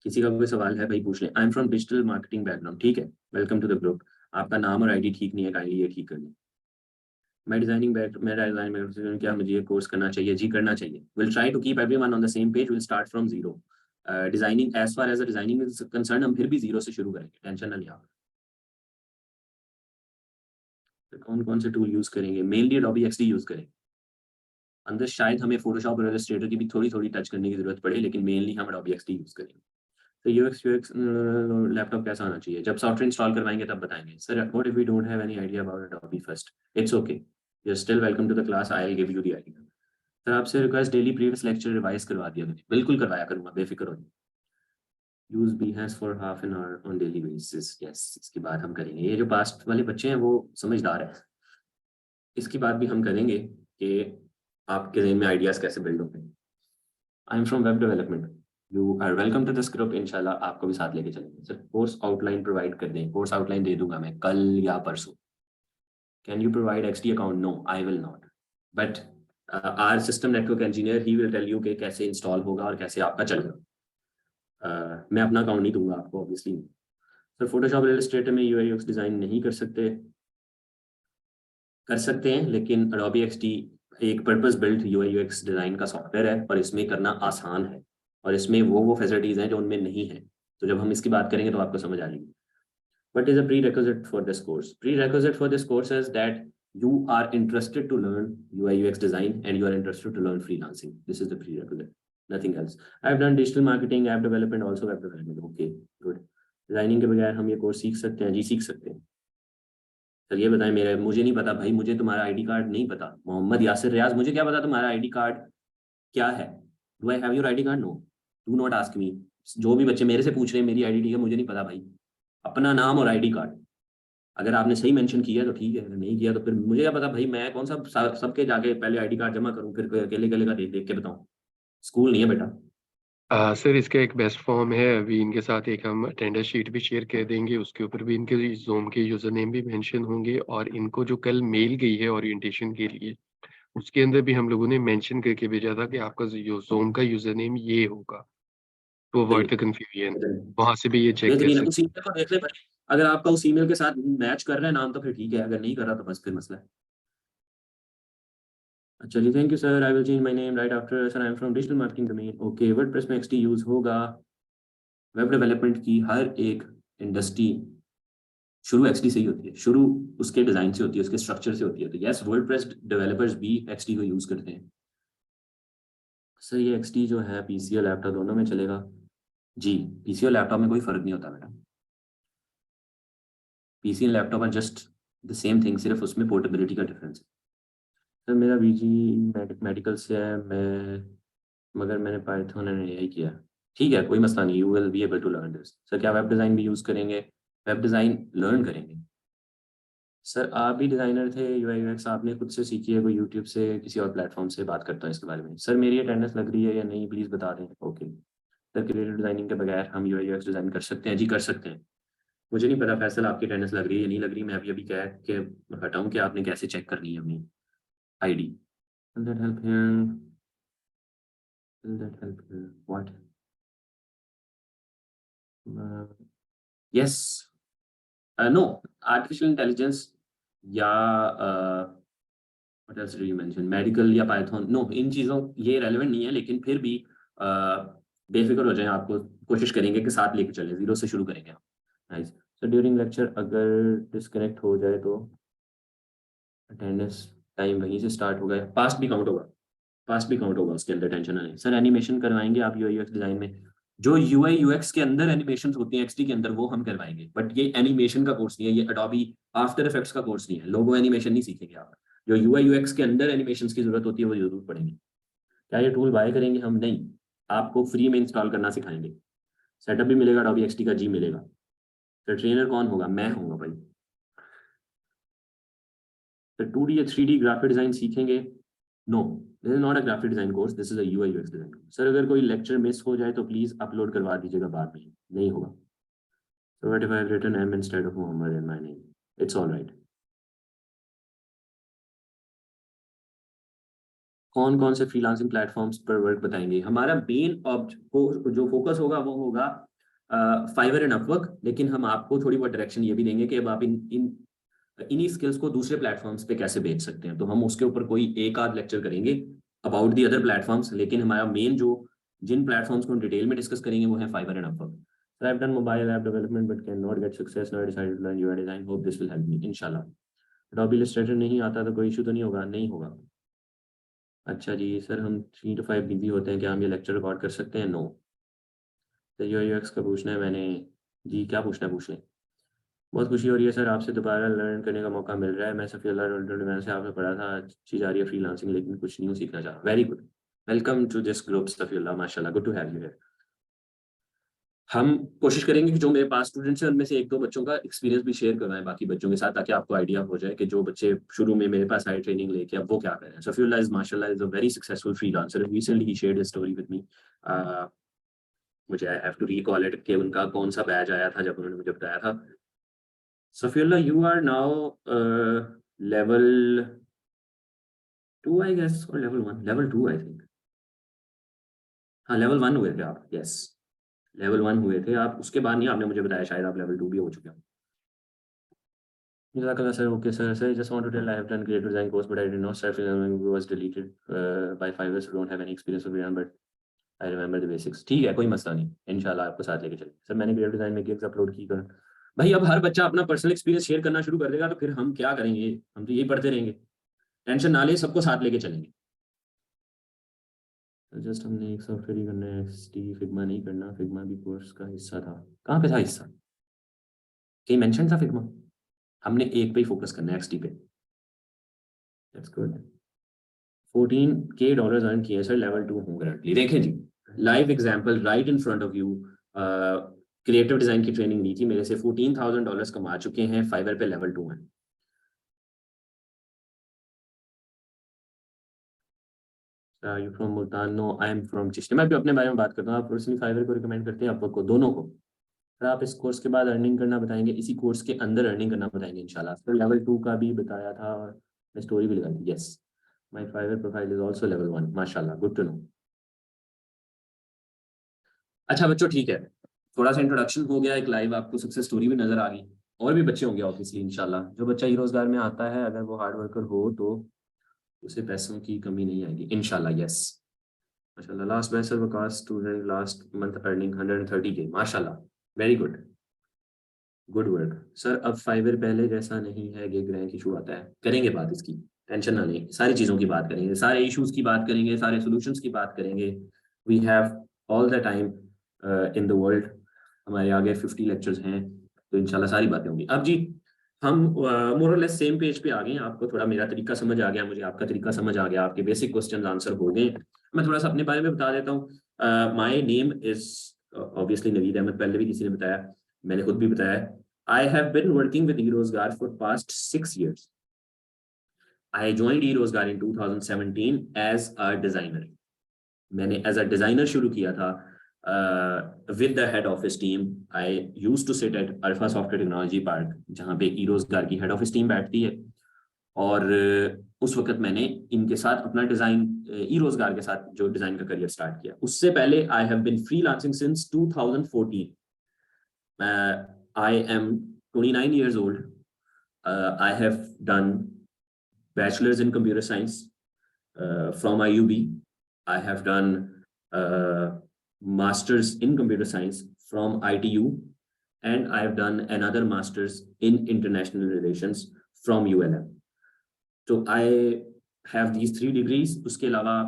किसी का कोई सवाल है भाई पूछ लें। आई am from digital marketing background, ठीक है, वेलकम टू द ग्रुप। आपका नाम और ID ठीक नहीं है, काइंडली ये ठीक कर लें। मैं डिजाइन बैकग्राउंड, क्या मुझे ये कोर्स करना चाहिए? जी करना चाहिए। Will try to keep everyone on the same page, will start from zero. Designing as far as designing is concern, हम फिर भी जीरो से शुरू करेंगे, टेंशन ना लिया। तो कौन कौन से टूल यूज करेंगे? मेनली Adobe XD यूज करेंगे। अंदर शायद हमें फोटोशॉप और इलस्ट्रेटर की भी थोड़ी थोड़ी टच करने की जरूरत पड़े, लेकिन मेनली हम Adobe XD यूज करेंगे। तो UX UX लैपटॉप कैसा होना चाहिए? जब सॉफ्टवेयर इंस्टॉल करवाएंगे तब बताएंगे। Sir what if we don't have any idea about Adobe first? It's okay, you are still welcome to the class, I will give you the idea. Sir आपसे request daily previous lecture revise करवा दिया मैंने, बिल्कुल करवाया करूंगा, बेफिक्र हो जाइए। Use Behance for half an hour on daily basis, yes इसकी बात हम करेंगे। ये जो पास्ट वाले बच्चे हैं वो समझदार है, इसकी बात भी हम करेंगे कि आपके जहन में आइडियाज कैसे बिल्ड होंगे। I am from web development, you are welcome to this group, इंशाल्लाह आपको भी साथ लेके चलेंगे। सर कोर्स आउटलाइन प्रोवाइड कर दें? कोर्स आउटलाइन दे दूंगा मैं कल या परसों। Can you provide XD account? No I will not, but our system network engineer he will tell you कि कैसे इंस्टॉल होगा और कैसे आपका चलेगा। मैं अपना अकाउंट नहीं दूंगा आपको ऑब्वियसली। सर फोटोशॉप इलस्ट्रेटर में UI UX डिजाइन नहीं कर सकते? कर सकते हैं, लेकिन Adobe XD एक purpose built UI UX design का सॉफ्टवेयर है और इसमें करना आसान है और इसमें वो फैसिलिटीज़ हैं जो उनमें नहीं है। तो जब हम इसकी बात करेंगे तो आपको समझ आ जाएगी। What is a prerequisite for this course? Prerequisite for this course is that you are interested to learn UI UX design and you are interested to learn freelancing. This is the prerequisite, nothing else. I've done digital marketing, app development, also web development. Okay, good. Designing के बगैर हम ये course सीख सकते हैं? जी सीख सकते हैं। सर ये बताएं, मुझे नहीं पता भाई, मुझे तुम्हारा आईडी कार्ड नहीं पता। मोहम्मद यासिर रियाज, मुझे क्या पता तुम्हारा आईडी कार्ड क्या है? Do I have your ID card? No, do not ask me. जो भी बच्चे मेरे से पूछ रहे हैं मेरी आईडी, ठीक है, मुझे नहीं पता भाई। अपना नाम और आईडी कार्ड, अगर आपने सही मेंशन किया तो ठीक है, अगर नहीं किया तो फिर मुझे क्या पता भाई, मैं कौन सा सबके जाके पहले आईडी कार्ड जमा करूं फिर अकेले अकेले का देख देख के बताऊं? स्कूल नहीं है बेटा। सर इसका एक बेस्ट फॉर्म है, अभी इनके साथ एक हम अटेंडर शीट भी शेयर कर देंगे, उसके ऊपर भी इनके जोम के यूज़र नेम भी मेंशन होंगे, और इनको जो कल मेल गई है ओरिएंटेशन के लिए उसके अंदर भी हम लोगों ने मेंशन करके भेजा था कि आपका जोम का यूज़र नेम ये होगा, तो अवॉइड द कंफ्यूजन। वहां से भी ये चेक कर बेहतरीन है, सकते उस ईमेल को देख ले भाई। अगर आपका उस ईमेल के साथ मैच कर रहा है नाम तो फिर ठीक है, अगर नहीं कर रहा तो बस फिर मसला है। अच्छा जी, thank you sir. I will change my name right after. Sir I am from digital marketing domain. Okay, WordPress में एक्सटी यूज होगा। वेब डेवलपमेंट की हर एक इंडस्ट्री शुरू एक्सटी से ही होती है, शुरू उसके डिजाइन से होती है, उसके स्ट्रक्चर से होती है। तो यस, वर्डप्रेस डेवलपर्स भी एक्सटी को यूज करते हैं। सर ये एक्सटी जो है पीसी और लैपटॉप दोनों में चलेगा? जी, पीसी और लैपटॉप में कोई फर्क नहीं होता बेटा। PC and laptop are just the same thing, सिर्फ उसमें पोर्टेबिलिटी का डिफरेंस है। सर मेरा बीजी मेडिकल से है, मगर मैंने पाइथन एंड एआई किया। ठीक है, कोई मसला नहीं, you will be able to learn this. Sir क्या वेब डिज़ाइन भी यूज़ करेंगे? वेब डिज़ाइन लर्न करेंगे। सर आप भी डिज़ाइनर थे, यूआई यूएक्स आपने खुद से सीखी है, कोई यूट्यूब से किसी और प्लेटफॉर्म से? बात करता हूँ इसके बारे में। सर मेरी अटेंडेंस लग रही है या नहीं, प्लीज़ बता दें। ओके सर, क्रिएटिव डिज़ाइनिंग के बगैर हम यूआई यूएक्स डिज़ाइन कर सकते हैं? जी कर सकते हैं। मुझे नहीं पता फैसल आपकी अटेंडेंस लग रही है या नहीं लग रही, मैं अभी अभी कह के हटाऊँ कि आपने कैसे चेक करनी है अपनी ID. Will that help here? Will that help here? What? Yes. No. Artificial intelligence या what else did you mention? Medical या Python? No, इन चीज़ों ये रेलेवेंट नहीं है, लेकिन फिर भी बेफिक्र हो जाए, आपको कोशिश करेंगे कि साथ लेके चलें, जीरो से शुरू करेंगे आप। नाइस सर, ड्यूरिंग लेक्चर अगर डिस्कनेक्ट हो जाए तो अटेंडेंस टाइम वहीं से स्टार्ट होगा, पास्ट भी काउंट होगा? पास्ट भी काउंट होगा उसके अंदर, टेंशन ना लें। सर एनिमेशन करवाएंगे आप यूआई यूएक्स डिजाइन में? जो यूआई यूएक्स के अंदर एनिमेशन होती हैं एक्सटी के अंदर, वो हम करवाएंगे, बट ये एनिमेशन का कोर्स नहीं है, ये अडोबी आफ्टर इफेक्ट्स का कोर्स नहीं है। लोगो एनिमेशन नहीं सीखेंगे आप। जो यूआई यूएक्स के अंदर एनिमेशन की जरूरत होती है वो जरूर पड़ेंगे। क्या ये टूल बाय करेंगे हम? नहीं, आपको फ्री में इंस्टॉल करना सिखाएंगे। सेटअप भी मिलेगा, अडोबी एक्सटी का जी मिलेगा। फिर ट्रेनर कौन होगा? मैं होऊंगा भाई। फिर 2D या 3D ग्राफिक डिजाइन सीखेंगे? No, this is not a graphic design course, this is a UI UX design course. Sir अगर कोई लेक्चर मिस हो जाए तो प्लीज अपलोड करवा दीजिएगा बाद में। नहीं होगा। So what if I have written M instead of Mohammad in my name? It's alright. कौन कौन से फ्रीलांसिंग प्लेटफॉर्म्स पर वर्क बताएंगे? हमारा मेन जो फोकस होगा वो होगा फाइवर एंड अपवर्क, लेकिन हम आपको थोड़ी बहुत डायरेक्शन ये भी देंगे कि अब आप इन्हीं स्किल्स को दूसरे प्लेटफॉर्म्स पे कैसे बेच सकते हैं। तो हम उसके ऊपर कोई एक आध लेक्चर करेंगे अबाउट दी अदर प्लेटफॉर्म्स, लेकिन हमारा मेन जो जिन प्लेटफॉर्म्स को डिटेल में डिस्कस करेंगे वो है Fiverr and Upwork. So I've done mobile app development but cannot get success. Now I decided to learn UI design. Hope this will help me. इंशाल्लाह। Adobe Illustrator नहीं आता तो कोई इशू तो नहीं होगा? नहीं होगा। अच्छा जी सर, हम 3 to 5 बिजी होते हैं, क्या हम ये लेक्चर रिकॉर्ड कर सकते हैं? नो। तो UI UX का पूछना है मैंने। जी क्या पूछना है, पूछ लें। बहुत खुशी हो रही है सर, आपसे दोबारा लर्न करने का मौका मिल रहा है। मैं सफ़ीउल्लाह मैंने से आपने पढ़ा था, अच्छी जा रही है फ्रीलांसिंग, लेकिन कुछ न्यू सीखना चाह। Very good, welcome to this group Safiullah, माशाल्लाह, good to have you here. हम कोशिश करेंगे कि जो मेरे पास स्टूडेंट्स हैं उनमें से एक दो बच्चों का एक्सपीरियंस भी शेयर करवाएं बाकी बच्चों के साथ, ताकि आपको आइडिया हो जाए कि जो बच्चे शुरू में मेरे पास आए ट्रेनिंग लेके अब वो क्या कर रहे हैं। सफ़ीउल्लाह इज माशाल्लाह is a very successful freelancer. Recently ही shared his story with me. मुझे I have to recall it कि उनका कौन सा बैच आया था जब उन्होंने मुझे बताया था। Safiola, you are now level 2, I guess, or level 1? Level 2, I think. हाँ, level 1 हुए थे आप, yes. level 1 हुए थे आप, उसके बाद नहीं आपने मुझे बताया, शायद आप level 2 भी हो चुके हो। Jazakallah sir. Okay sir. Sir, I just want to tell I have done creative design course, but I did not start freelancing. It was deleted by Fiverr, so don't have any experience with freelance, but I remember the basics. ठीक है, कोई मसला नहीं, इंशाल्लाह आपको साथ लेके चलेंगे। सर मैंने क्रिएटिव डिजाइन में गिग्स अपलोड की कर भाई, अब हर बच्चा अपना पर्सनल एक्सपीरियंस शेयर करना शुरू कर देगा तो फिर हम क्या करेंगे? हम तो यही पढ़ते रहेंगे। टेंशन ना ले, सबको साथ लेके चलेंगे। जस्ट हमने एक सॉफ्टवेयर ही करना है, एक्सटी फिग्मा नहीं करना। फिग्मा भी कोर्स का हिस्सा था। कहाँ पे था हिस्सा? कहीं मेंशन था फिग्मा? हमने एक पे ही फोकस करना है, एक्सटी पे। That's good. $14K अर्न किए सर, लेवल 2 हूँ करंटली। देखें जी, live example right in front of you. Creative design की ट्रेनिंग ली थी मेरे से, $14,000 कमा चुके हैं, फाइवर पे लेवल 2 है। You from Multan? No, I am from Chishti. मैं भी अपने बारे में बात करता हूँ। आप पर्सनली फाइवर को रिकमेंड करते हैं? आपको दोनों को? सर आप इस कोर्स के बाद अर्निंग करना बताएंगे, इसी कोर्स के अंदर अर्निंग करना बताएंगे इंशाल्लाह। सर लेवल 2 का भी बताया था और मैं स्टोरी भी लगाई थी। Yes, my Fiverr profile is also level 1। माशाल्लाह, गुड टू नो। अच्छा बच्चों, ठीक है, थोड़ा सा इंट्रोडक्शन हो गया, एक लाइव आपको सक्सेस स्टोरी भी नजर आ गई। और भी बच्चे होंगे ऑब्वियसली इंशाल्लाह। जो बच्चा ई रोजगार में आता है, अगर वो हार्ड वर्कर हो तो उसे पैसों की कमी नहीं आएगी इंशाल्लाह। यस माशाल्लाह। Last batch sir Waqas student, last month earning 130K। माशाल्लाह, very good, good work sir. अब फाइवर पहले जैसा नहीं है, गिग रैंक इशू आता है। करेंगे बात इसकी, टेंशन ना लें, सारी चीज़ों की बात करेंगे, सारे इश्यूज की बात करेंगे, सारे सॉल्यूशंस की बात करेंगे। We have all the time in the world. हमारे आगे 50 लेक्चर्स हैं, तो इंशाल्लाह सारी बातें होंगी। अब जी, हम मोर और लेस सेम पेज पे आ गए हैं। आपको थोड़ा मेरा तरीका समझ आ गया, मुझे आपका तरीका समझ आ गया, आपके बेसिक क्वेश्चन आंसर हो गए। मैं थोड़ा सा अपने बारे में बता देता हूँ। My name is obviously Naveed Ahmed, पहले भी किसी ने बताया, मैंने खुद भी बताया। I have been working with eRozgar for past 6 years. I joined eRozgar in 2017 as a designer. मैंने as a designer शुरू किया था with the head office team. I used to sit at Alpha Software Technology Park, जहाँ पे eRozgar की head office team बैठती है। और उस वक्त मैंने इनके साथ अपना डिजाइन, eRozgar के साथ जो डिजाइन का करियर स्टार्ट किया। उससे पहले I have been freelancing since 2014. I am 29 years old. I have done bachelor's in computer science from IUB. I have done master's in computer science from ITU, and I have done another master's in international relations from ULM. So I have these 3 degrees. उसके अलावा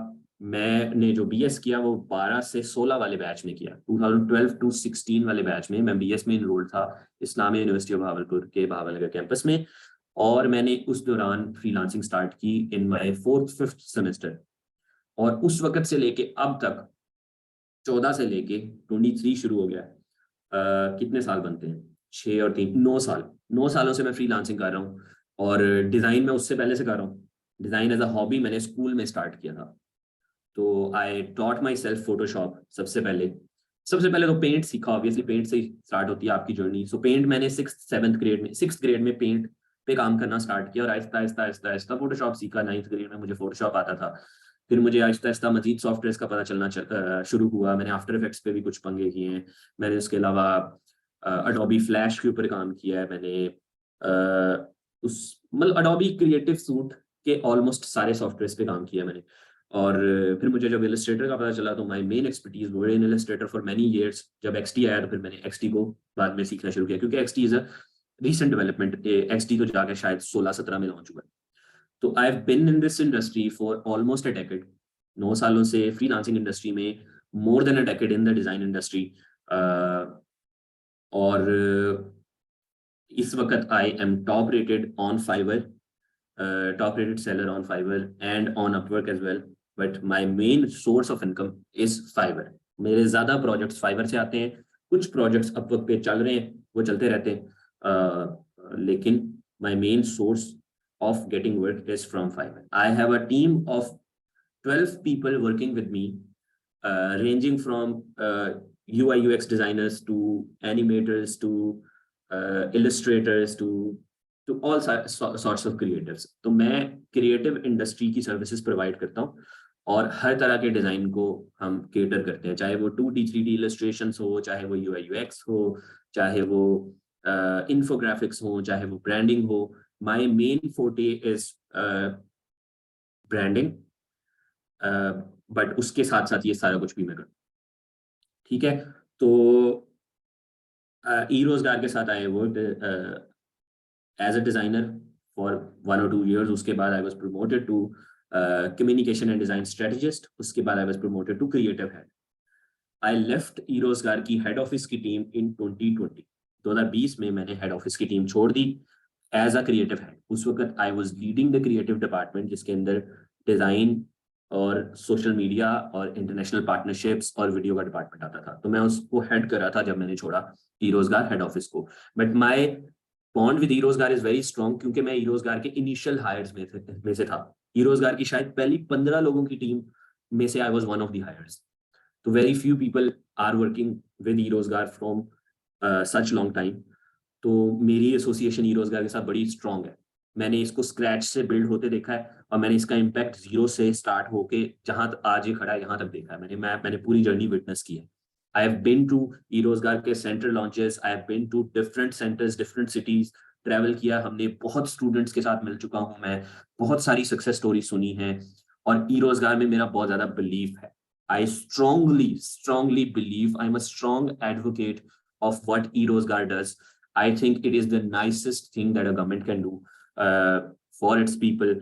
मैंने जो BS किया वो 12 से 16 वाले batch में किया। 2012 to 16 वाले बैच में मैं BS में इनरोल्ड था इस्लामिया यूनिवर्सिटी ऑफ भावलपुर के भावलनगर कैंपस में। और मैंने उस दौरान फ्रीलांसिंग स्टार्ट की in my 4th 5th semester. और उस वक्त से लेके अब तक 14 से लेके 23 शुरू हो गया। कितने साल बनते हैं? 6 और 3 9 साल। 9 सालों से मैं फ्रीलांसिंग कर रहा हूँ। और डिज़ाइन में उससे पहले से कर रहा हूँ। डिज़ाइन एज अ हॉबी मैंने स्कूल में स्टार्ट किया था। तो I taught my self Photoshop. सबसे पहले तो पेंट सीखा। ऑब्वियसली पेंट से स्टार्ट होती है आपकी जर्नी। सो पेंट मैंने 6th ग्रेड में पेंट पे काम करना स्टार्ट किया और आहिस्ता फोटोशॉप सीखा। 9th ग्रेड में मुझे फोटोशॉप आता था। फिर मुझे आहिस्ता मजीद सॉफ्टवेयर का पता चलना शुरू हुआ। मैंने आफ्टर इफेक्ट्स पे भी कुछ पंगे किए हैं। मैंने उसके अलावा अडोबी फ्लैश के ऊपर काम किया है। मैंने मतलब अडोबी क्रिएटिव सूट के ऑलमोस्ट सारे सॉफ्टवेयर पे काम किया मैंने। और फिर मुझे जब इलस्ट्रेटर का पता चला तो my main expertise were in Illustrator for many years. जब XD आया तो फिर मैंने XD को बाद में सीखना शुरू किया, क्योंकि XD is a recent development. XD तो जाके शायद 16-17 में लॉन्च हुआ है। तो I have been in this industry for almost a decade. 9 सालों से फ्रीलांसिंग इंडस्ट्री में, more than a decade in the design industry. और इस वक्त I am top rated on Fiverr, top rated seller on Fiverr and on Upwork as well, but my main source of income is Fiverr. मेरे ज्यादा projects fibre से आते हैं। कुछ projects Upwork पे चल रहे हैं, वो चलते रहते हैं, लेकिन my main source of getting work is from Fiverr. I have a team of 12 people working with me, ranging from UI UX designers to animators to illustrators to all sorts of creatives. तो मैं creative industry की services provide करता हूँ और हर तरह के design को हम केटर करते हैं, चाहे वो 2D 3D इलस्ट्रेशंस हो, चाहे वो UI UX हो, चाहे वो इन्फोग्राफिक्स हो, चाहे वो ब्रांडिंग हो। My main forte is branding, but उसके साथ साथ ये सारा कुछ भी मैं करूँ। ठीक है, तो ई रोजगार के साथ I work as a designer for 1 or 2 years। उसके बाद I was promoted to communication and design strategist. उसके बाद I was promoted to creative head. I left e Rozgaar की हेड ऑफिस की टीम इन 2020 में मैंने हेड ऑफिस की टीम छोड़ दी एज अ क्रिएटिव हेड। उस वक्त I was leading the creative department, जिसके अंदर डिजाइन और सोशल मीडिया और इंटरनेशनल पार्टनरशिप्स और वीडियो का डिपार्टमेंट आता था। तो मैं उसको हेड कर रहा था जब मैंने छोड़ा ई रोजगार हेड ऑफिस को। But my bond with e रोजगार इज वेरी स्ट्रॉन्ग, क्योंकि मैं ई रोजगार के इनिशियल हायर्स में से था। ई रोजगार की शायद पहली 15 लोगों की टीम में से I was one of the hires. So very few people are working with e Rozgaar from such long time. तो मेरी एसोसिएशन ई रोजगार के साथ बड़ी स्ट्रॉन्ग है। मैंने इसको स्क्रैच से बिल्ड होते देखा है, और मैंने इसका इम्पैक्ट 0 से स्टार्ट होके जहां आज ये खड़ा है यहाँ तक देखा है। मैंने पूरी जर्नी विटनेस की है। I have been to e Rozgaar के centre launches, I have been to different centres, different cities, travel किया हमने, बहुत स्टूडेंट्स के साथ मिल चुका हूँ मैं, बहुत सारी सक्सेस स्टोरी सुनी है, और ई रोजगार में मेरा बहुत ज्यादा बिलीव है। I strongly believe, I'm a strong advocate of what e-Rozgar does. I think it is the nicest thing that a government can do for its people.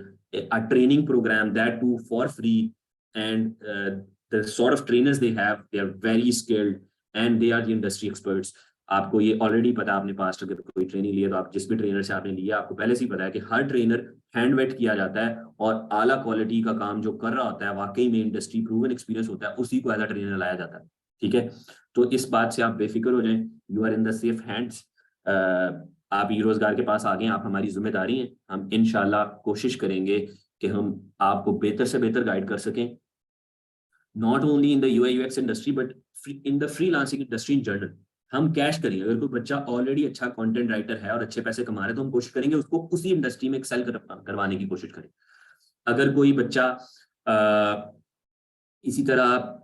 A training program, that too for free, and the sort of trainers they have, they are very skilled and they are the industry experts. आपको ये already पता, आपने past अगर कोई training लिया तो आप जिस भी ट्रेनर से आपने लिया, आपको पहले से ही पता है कि हर ट्रेनर हैंड वेट किया जाता है, और आला क्वालिटी का काम जो कर रहा होता है, वाकई में इंडस्ट्री प्रूवन एक्सपीरियंस होता है, उसी को एज अ ट्रेनर लाया जाता है। ठीक है, तो इस बात से आप बेफिक्र हो जाएं, you are in the safe hands. आप ई रोजगार के पास आ गए, आप हमारी जिम्मेदारी हैं। हम इंशाल्लाह कोशिश करेंगे कि हम आपको बेहतर से बेहतर गाइड कर सकें, not only in the UI UX industry but in the freelancing industry in general. हम कैश करेंगे, अगर कोई बच्चा ऑलरेडी अच्छा कंटेंट राइटर है और अच्छे पैसे कमा रहे, तो हम कोशिश करेंगे उसको उसी इंडस्ट्री में एक्सेल करवाने की कोशिश करें। अगर कोई बच्चा इसी तरह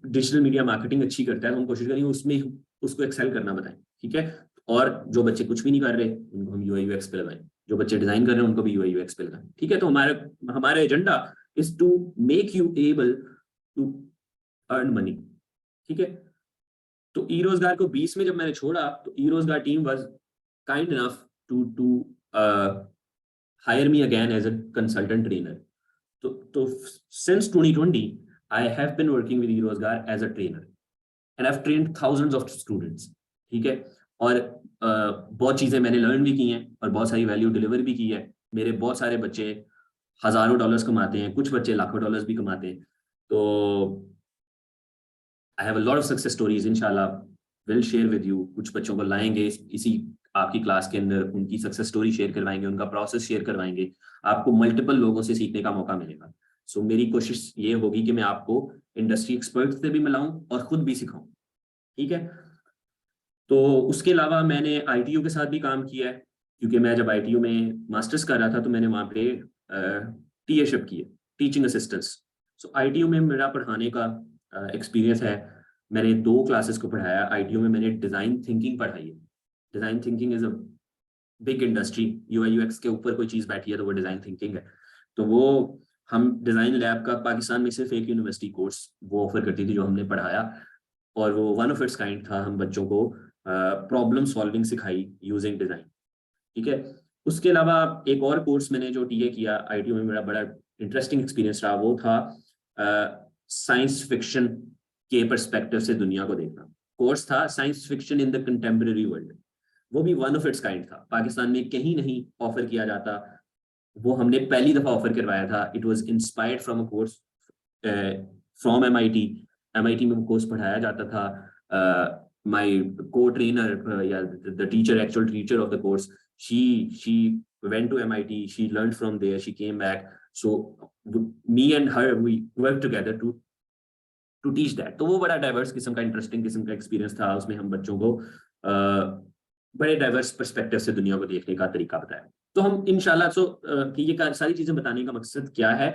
डिजिटल मीडिया मार्केटिंग अच्छी करता है, तो हम कोशिश करेंगे उसमें उसको एक्सेल करना बताएं। ठीक है, और जो बच्चे कुछ भी नहीं कर रहे उनको हम UI UX पे लगाएं, जो बच्चे डिजाइन कर रहे हैं उनको भी UI UX पे लगाएं। ठीक है, तो हमारा agenda is to make you able to earn money. ठीक है, तो ई रोजगार को 20 में जब मैंने छोड़ा, तो e Rozgaar team was kind enough to hire me again as a consultant trainer. So since 2020 I have been working with e Rozgaar as a trainer and I have trained thousands of students. ठीक है, और बहुत चीजें मैंने लर्न भी की हैं और बहुत सारी वैल्यू डिलीवर भी की है। मेरे बहुत सारे बच्चे हजारों डॉलर्स कमाते हैं, कुछ बच्चे लाखों डॉलर्स भी कमाते हैं। तो I have a lot of success stories, इंशाल्लाह will share with you। कुछ बच्चों को लाएंगे इसी आपकी क्लास के अंदर, उनकी सक्सेस स्टोरी शेयर करवाएंगे, उनका प्रोसेस शेयर करवाएंगे, आपको मल्टीपल लोगों से सीखने का मौका मिलेगा। सो मेरी कोशिश ये होगी कि मैं आपको इंडस्ट्री एक्सपर्ट्स से भी मिलाऊं और खुद भी सिखाऊं। ठीक है, तो उसके अलावा मैंने ITU के साथ भी काम किया है, क्योंकि मैं जब ITU में मास्टर्स कर रहा था तो मैंने वहाँ पे टीएशिप की है, टीचिंग असिस्टेंट्स। सो ITU में मेरा पढ़ाने का एक्सपीरियंस है। मैंने 2 क्लासेस को पढ़ाया ITU में। मैंने डिजाइन थिंकिंग पढ़ाई है। Design thinking is a big industry. UI UX के ऊपर कोई चीज बैठी है तो वो डिजाइन थिंकिंग है। तो वो हम डिजाइन लैब का पाकिस्तान में सिर्फ एक यूनिवर्सिटी कोर्स वो ऑफर करती थी जो हमने पढ़ाया, और वो वन ऑफ इट्स काइंड था। हम बच्चों को प्रॉब्लम सॉल्विंग सिखाई यूजिंग डिजाइन। ठीक है, उसके अलावा एक और कोर्स मैंने जो TA किया ITU में, मेरा बड़ा इंटरेस्टिंग एक्सपीरियंस रहा, वो था साइंस फिक्शन के पर्सपेक्टिव से दुनिया को देखना। कोर्स था science fiction in the contemporary world. वो भी वन ऑफ इट्स काइंड था, पाकिस्तान में कहीं नहीं ऑफर किया जाता। वो हमने पहली दफा ऑफर करवाया था। It was inspired from a course from MIT में वो कोर्स पढ़ाया जाता था। माय को ट्रेनर या the teacher, actual teacher of the course, she went to MIT, she learned from there, she came back. So me and her, we worked together to teach that. तो वो बड़ा diverse किस्म का, interesting किस्म का experience था। उसमें हम बच्चों को बड़े डाइवर्स पर्सपेक्टिव से दुनिया को देखने का तरीका बताया। तो हम इंशाल्लाह कि ये सारी चीजें बताने का मकसद क्या है,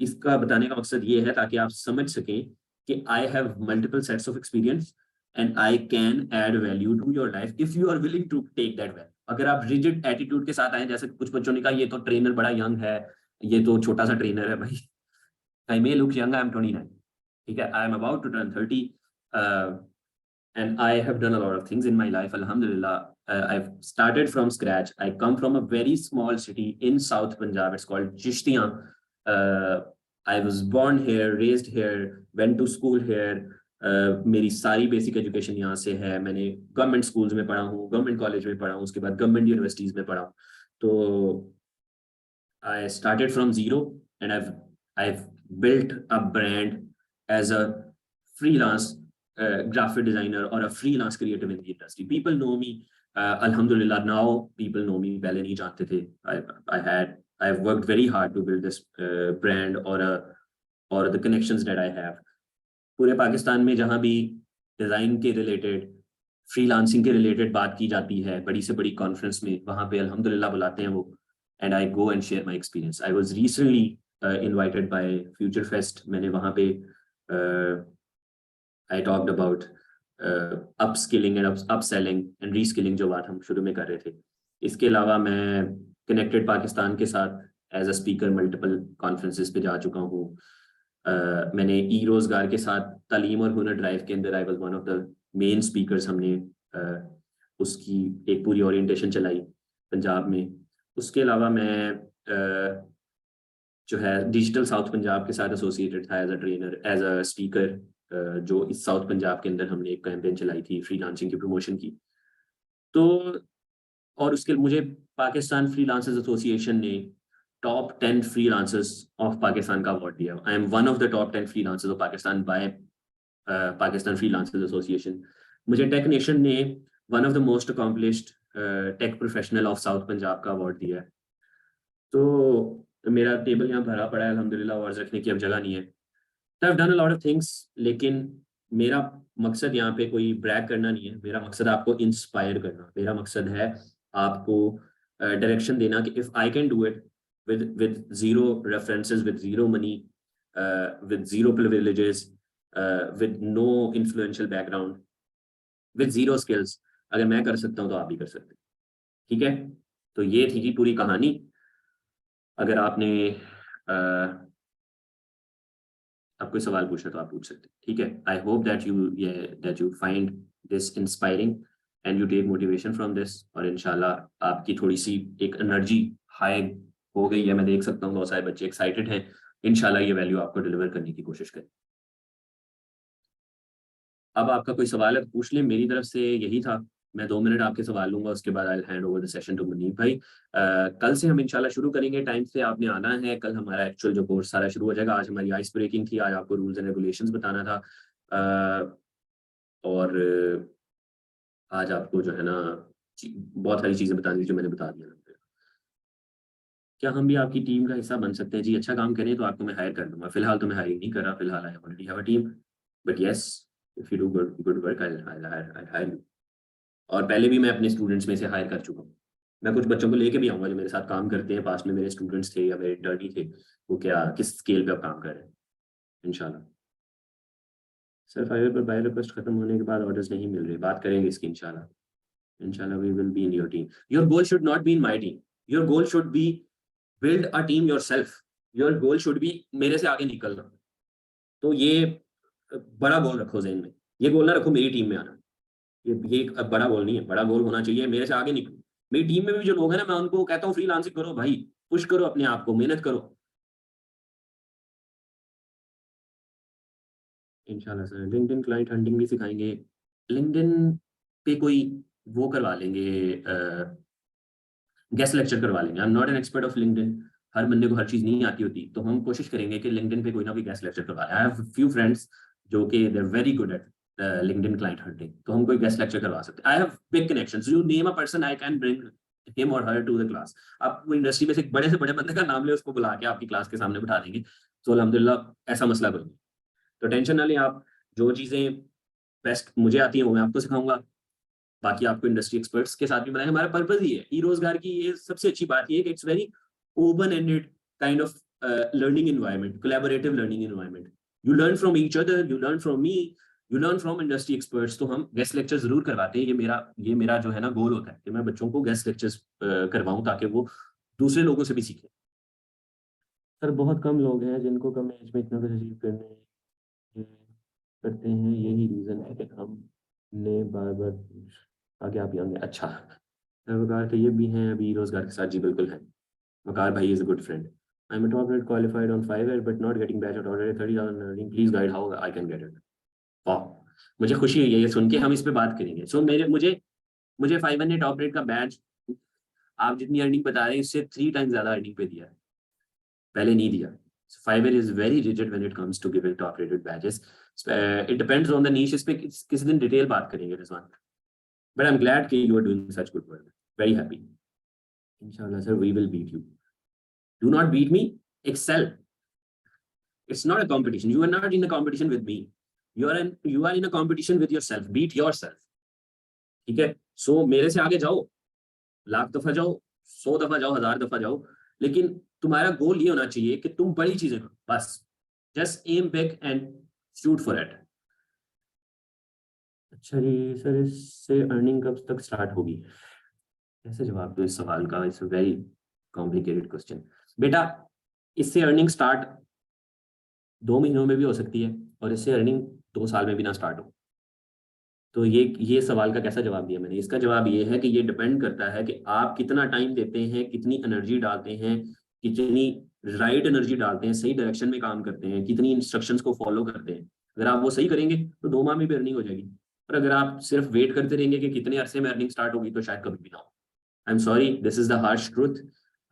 इसका बताने का मकसद ये है ताकि आप समझ सकें कि I have multiple sets of experience and I can add value to your life if you are willing to take that value. अगर आप rigid attitude के साथ आए, जैसे कुछ बच्चों ने कहा ये तो ट्रेनर बड़ा यंग है, ये तो छोटा सा ट्रेनर है, भाई I may look young, I am 29, ठीक है, I am about to turn 30, and I have done a lot of things in my life, alhamdulillah. I've started from scratch. I come from a very small city in South Punjab. It's called Chishtiyan. I was born here, raised here, went to school here. मेरी सारी basic education यहाँ से है. मैंने government schools में पढ़ा हूँ, government college में पढ़ा हूँ, उसके बाद गवर्नमेंट यूनिवर्सिटीज में पढ़ा हूँ. तो I started from zero and I've built a brand as a freelance graphic designer or a freelance creative in the industry. People know me. Alhamdulillah, now people know me. पहले नहीं जानते थे. I've worked very hard to build this brand or the connections that I have. पूरे पाकिस्तान में जहाँ भी design के related, freelancing के रिलेटेड बात की जाती है, बड़ी से बड़ी कॉन्फ्रेंस में, वहाँ पे अल्हम्दुलिल्लाह बुलाते हैं वो, and I go and share my experience. I was recently invited by Future Fest. मैंने वहाँ पे I talked about upskilling and upselling and reskilling, जो बात हम शुरू में कर रहे थे. इसके अलावा मैं कनेक्टेड पाकिस्तान के साथ as a speaker multiple conferences पे जा चुका हूँ. मैंने ई रोजगार के साथ तालीम और हुनर ड्राइव के अंदर आई was one of the main speakers. हमने उसकी एक पूरी ओरिएंटेशन चलाई पंजाब में. उसके अलावा मैं जो है डिजिटल साउथ पंजाब के साथ एसोसिएटेड था as a trainer, as a speaker, जो इस साउथ पंजाब के अंदर हमने एक कैंपेन चलाई थी फ्रीलांसिंग की प्रमोशन की. तो और उसके मुझे पाकिस्तान फ्रीलांसर्स एसोसिएशन ने टॉप 10 फ्रीलांसर्स ऑफ पाकिस्तान का अवार्ड दिया. I am one of the top 10 freelancers of Pakistan by Pakistan freelancers association. मुझे टेक नेशन ने one of the most accomplished tech professional of south Punjab का अवार्ड दिया है. तो मेरा टेबल यहाँ भरा पड़ा है अल्हम्दुलिल्लाह, अवार्ड्स रखने की अब जगह नहीं है. तो I have done a lot of things, लेकिन मेरा मकसद यहाँ पे कोई ब्रैग करना नहीं है. मेरा मकसद आपको इंस्पायर करना. मेरा मकसद है आपको डायरेक्शन देना कि if I can do it with zero references, with zero money, with zero privileges, with no influential background, with zero skills, अगर मैं कर सकता हूँ तो आप भी कर सकते हैं. ठीक है, तो ये थी जी पूरी कहानी. अगर आपने अब कोई सवाल पूछा तो आप पूछ सकते हैं. ठीक है, I hope that you find this inspiring and you take motivation from this. और इंशाल्लाह आपकी थोड़ी सी एक एनर्जी हाई हो गई है. मैं देख सकता हूँ बहुत सारे बच्चे एक्साइटेड हैं. इंशाल्लाह ये वैल्यू आपको डिलीवर करने की कोशिश करें. अब आपका कोई सवाल है तो पूछ लें. मेरी तरफ से यही था. मैं 2 मिनट आपके सवाल लूंगा, उसके बाद I hand over the session to Munib भाई. कल से हम इंशाल्लाह शुरू करेंगे. टाइम से आपने आना है. कल हमारा एक्चुअल जो कोर्स सारा शुरू हो जाएगा. आज हमारी आइस ब्रेकिंग थी, आज आपको रूल्स एंड रेगुलेशंस बताना था, और आज आपको जो है ना बहुत सारी चीजें बतानी थी जो मैंने बता दिया. क्या हम भी आपकी टीम का हिस्सा बन सकते हैं? जी, अच्छा काम करें तो आपको मैं हायर कर लूंगा. फिलहाल तो मैं हायरिंग नहीं कर रहा. फिलहाल I already have a team, but yes if you do good work I hire you. और पहले भी मैं अपने स्टूडेंट्स में से हायर कर चुका हूँ. मैं कुछ बच्चों को लेके भी आऊंगा जो मेरे साथ काम करते हैं, पास में मेरे स्टूडेंट्स थे या मेरे इंटर्नी थे, वो क्या किस स्केल पे अब काम कर रहे हैं इंशाल्लाह. सर फाइवर पर बाय रिक्वेस्ट खत्म होने के बाद ऑर्डर्स नहीं मिल रहे, बात करेंगे इसकी इंशाल्लाह we will be in your team. Your goal should not be in my team. Your goal should be build a team yourself. Your goal should be मेरे से आगे निकलना. तो ये बड़ा गोल रखो ज़हन में. ये गोल ना रखो मेरी टीम में आना. ये एक बड़ा गोल नहीं है. बड़ा गोल होना चाहिए मेरे से आगे निकलो. मेरी टीम में भी जो लोग हैं ना, मैं उनको कहता हूँ फ्रीलांसिंग करो भाई, पुश करो अपने आप को, मेहनत करो इंशाल्लाह. सर लिंक्डइन क्लाइंट हंटिंग भी सिखाएंगे. लिंक्डइन पे कोई वो करवा लेंगे, गेस्ट लेक्चर करवा लेंगे. I am not an expert of LinkedIn. हर बंदे को हर चीज नहीं आती होती, तो हम कोशिश करेंगे कि लिंक्डइन पे कोई ना कोई गेस्ट लेक्चर करवा लें. आई हैव फ्यू फ्रेंड्स जो कि they are very good at LinkedIn client hunting, तो हम कोई गेस्ट लेक्चर करवा सकते हैं. I have big connections. You name a person, I can bring him or her to the class. आप industry में से बड़े बंदे का नाम ले, उसको बुला के आपकी क्लास के सामने बिठा देंगे. तो अल्हम्दुलिल्लाह ऐसा मसला कोई नहीं. तो टेंशन ना लें आप. जो चीजें बेस्ट मुझे आती हैं वो मैं आपको सिखाऊंगा. बाकी आपको इंडस्ट्री एक्सपर्ट्स के साथ भी बनाए. हमारा पर्पस ही है ई रोजगार की. ये सबसे अच्छी बात ये है कि it's very open ended kind of learning environment, collaborative learning environment. You learn from each other, you learn from me, you learn from industry experts. तो हम गेस्ट लेक्चर जरूर करवाते हैं, ये मेरा जो है ना गोल होता है कि मैं बच्चों को गेस्ट लेक्चर्स करवाऊं ताकि वो दूसरे लोगों से भी सीखें। सर बहुत कम लोग हैं जिनको कम एज में इतना कुछ अचीव करते हैं, यही रीजन है कि हमने बार बार आगे आप आएंगे। अच्छा, वकार तो ये भी हैं अभी रोजगार के साथ? जी बिल्कुल है। वकार भाई is a good friend. I am top rated qualified on 5 but not getting batch at already 30,000 earning, please guide how I can get it. वाह, मुझे खुशी हुई है ये सुन के, हम इस पे बात करेंगे। सो मुझे 500 टॉप रेट का बैच आप जितनी अर्निंग बता रहे हैं इससे 3 टाइम्स ज्यादा अर्निंग पे दिया है, पहले नहीं दिया। Fiverr is very rigid when it comes to giving top rated badges. It depends on the niche. इस पे किसी दिन डिटेल बात करेंगे रिजवान, but I'm glad कि you are doing such good work. Very happy. Inshallah sir, we will beat you. Do not beat me, excel. It's not a competition. You are not in a competition with me. You are in a competition with yourself. Beat yourself. ठीक है? So मेरे से आगे जाओ, लाख दफा जाओ, 100 दफा जाओ, 1000 दफा जाओ, लेकिन तुम्हारा गोल ये होना चाहिए कि तुम बड़ी चीजें करो बस। Just am big and shoot for it. अच्छा जी सर, इससे अर्निंग कब तक स्टार्ट होगी? कैसे जवाब दो इस सवाल का? It's a very complicated question. बेटा इससे अर्निंग स्टार्ट 2 महीनों में भी हो सकती है और इससे अर्निंग 2 साल में भी ना स्टार्ट हो। तो ये सवाल का कैसा जवाब दिया मैंने? इसका जवाब ये है कि ये डिपेंड करता है कि आप कितना टाइम देते हैं, कितनी एनर्जी डालते हैं, कितनी राइट एनर्जी डालते हैं, सही डायरेक्शन में काम करते हैं, कितनी इंस्ट्रक्शंस को फॉलो करते हैं। अगर आप वो सही करेंगे तो 2 माह में भी अर्निंग हो जाएगी। और अगर आप सिर्फ वेट करते रहेंगे कि कितने अरसे में अर्निंग स्टार्ट होगी तो शायद कभी भी ना हो। I am sorry, this is the harsh truth.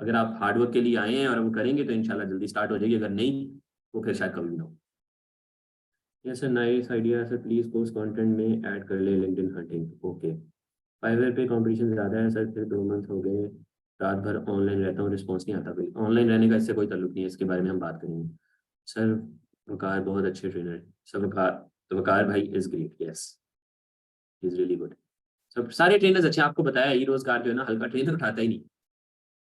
अगर आप हार्डवर्क के लिए आए हैं और वो करेंगे तो इंशाल्लाह जल्दी स्टार्ट हो जाएगी, अगर नहीं तो फिर शायद कभी भी ना हो। Yes sir, nice idea sir, please post content में ऐड कर ले लिंक्डइन हंटिंग। ओके, फाइवर पे कंपटीशन ज़्यादा है सर, फिर 2 मंथ हो गए रात भर ऑनलाइन रहता हूँ, रिस्पॉन्स नहीं आता। भाई ऑनलाइन रहने का इससे कोई ताल्लुक नहीं है, इसके बारे में हम बात करेंगे। सर वकार बहुत अच्छे ट्रेनर है सर। वकार भाई is great, yes is really good. सब सारे ट्रेनर्स अच्छे। आपको बताया ई रोजगार जो है ना हल्का ट्रेनर उठाता ही नहीं।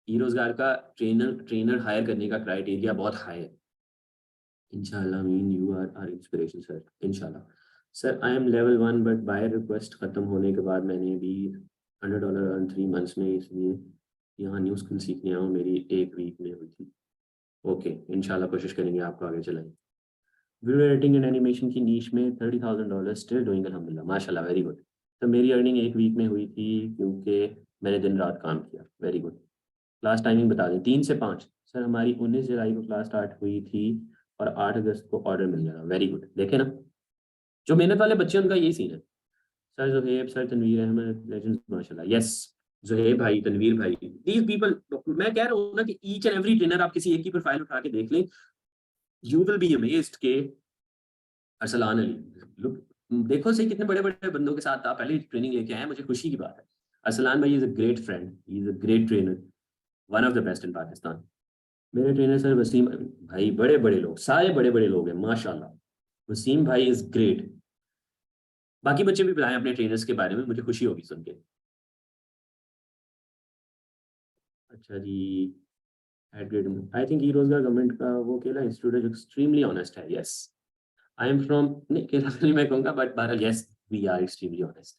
ई रोजगार का ट्रेनर हायर करने का क्राइटेरिया बहुत हाई है। इंशाल्लाह mean you are inspiration sir. इंशाल्लाह sir, I am level 1 but by request खत्म होने के बाद मैंने भी $100 अर्न 3 मंथ्स में, इसलिए यहाँ न्यू स्किल सीखने आऊँ, मेरी 1 वीक में हुई थी। ओके, इंशाल्लाह कोशिश करेंगे आपको आगे चलाएं। वीडियो एडिटिंग एंड एनिमेशन की नीश में $30,000 स्टिल डूइंग अल्हम्दुलिल्लाह, माशाल्लाह वेरी गुड। तो मेरी अर्निंग 1 वीक में हुई थी क्योंकि मैंने दिन रात काम किया। Very good. क्लास टाइमिंग बता दें, 3 से 5। सर हमारी 19 जुलाई को क्लास स्टार्ट हुई थी और 8 अगस्त को ऑर्डर मिल गया। Very good. देखे ना, जो मेहनत वाले बच्चे उनका यही सीन है। Sir Zuhaib sir, Tanveer Ahmed legends माशाल्लाह। यस जुहेब भाई, तनवीर भाई, दीज पीपल। मैं कह रहा हूँ ना कि ईच एंड एवरी ट्रेनर आप किसी एक की प्रोफाइल उठा के देख लें, यू विल बी अमेज्ड के अरसलान अली, लुक देखो सही कितने बड़े बड़े बंदों के साथ आप पहले ट्रेनिंग लेके आए हैं। मुझे खुशी की बात है। अरसलान भाई is a great friend, he is a great trainer, one of the best in Pakistan. मेरे ट्रेनर सर वसीम भाई, बड़े बड़े लोग, सारे बड़े बड़े लोग हैं माशाल्लाह। वसीम भाई इज ग्रेट। बाकी बच्चे भी बताएं अपने ट्रेनर्स के बारे में, मुझे खुशी होगी सुन के। अच्छा जी, आई थिंक ई रोजगार गवर्नमेंट का वो केला इंस्टीट्यूट है जो एक्सट्रीमली ऑनेस्ट है। यस आई एम फ्रॉम, नहीं केला नहीं मैं कहूँगा, बट बहरहाल yes we are extremely honest.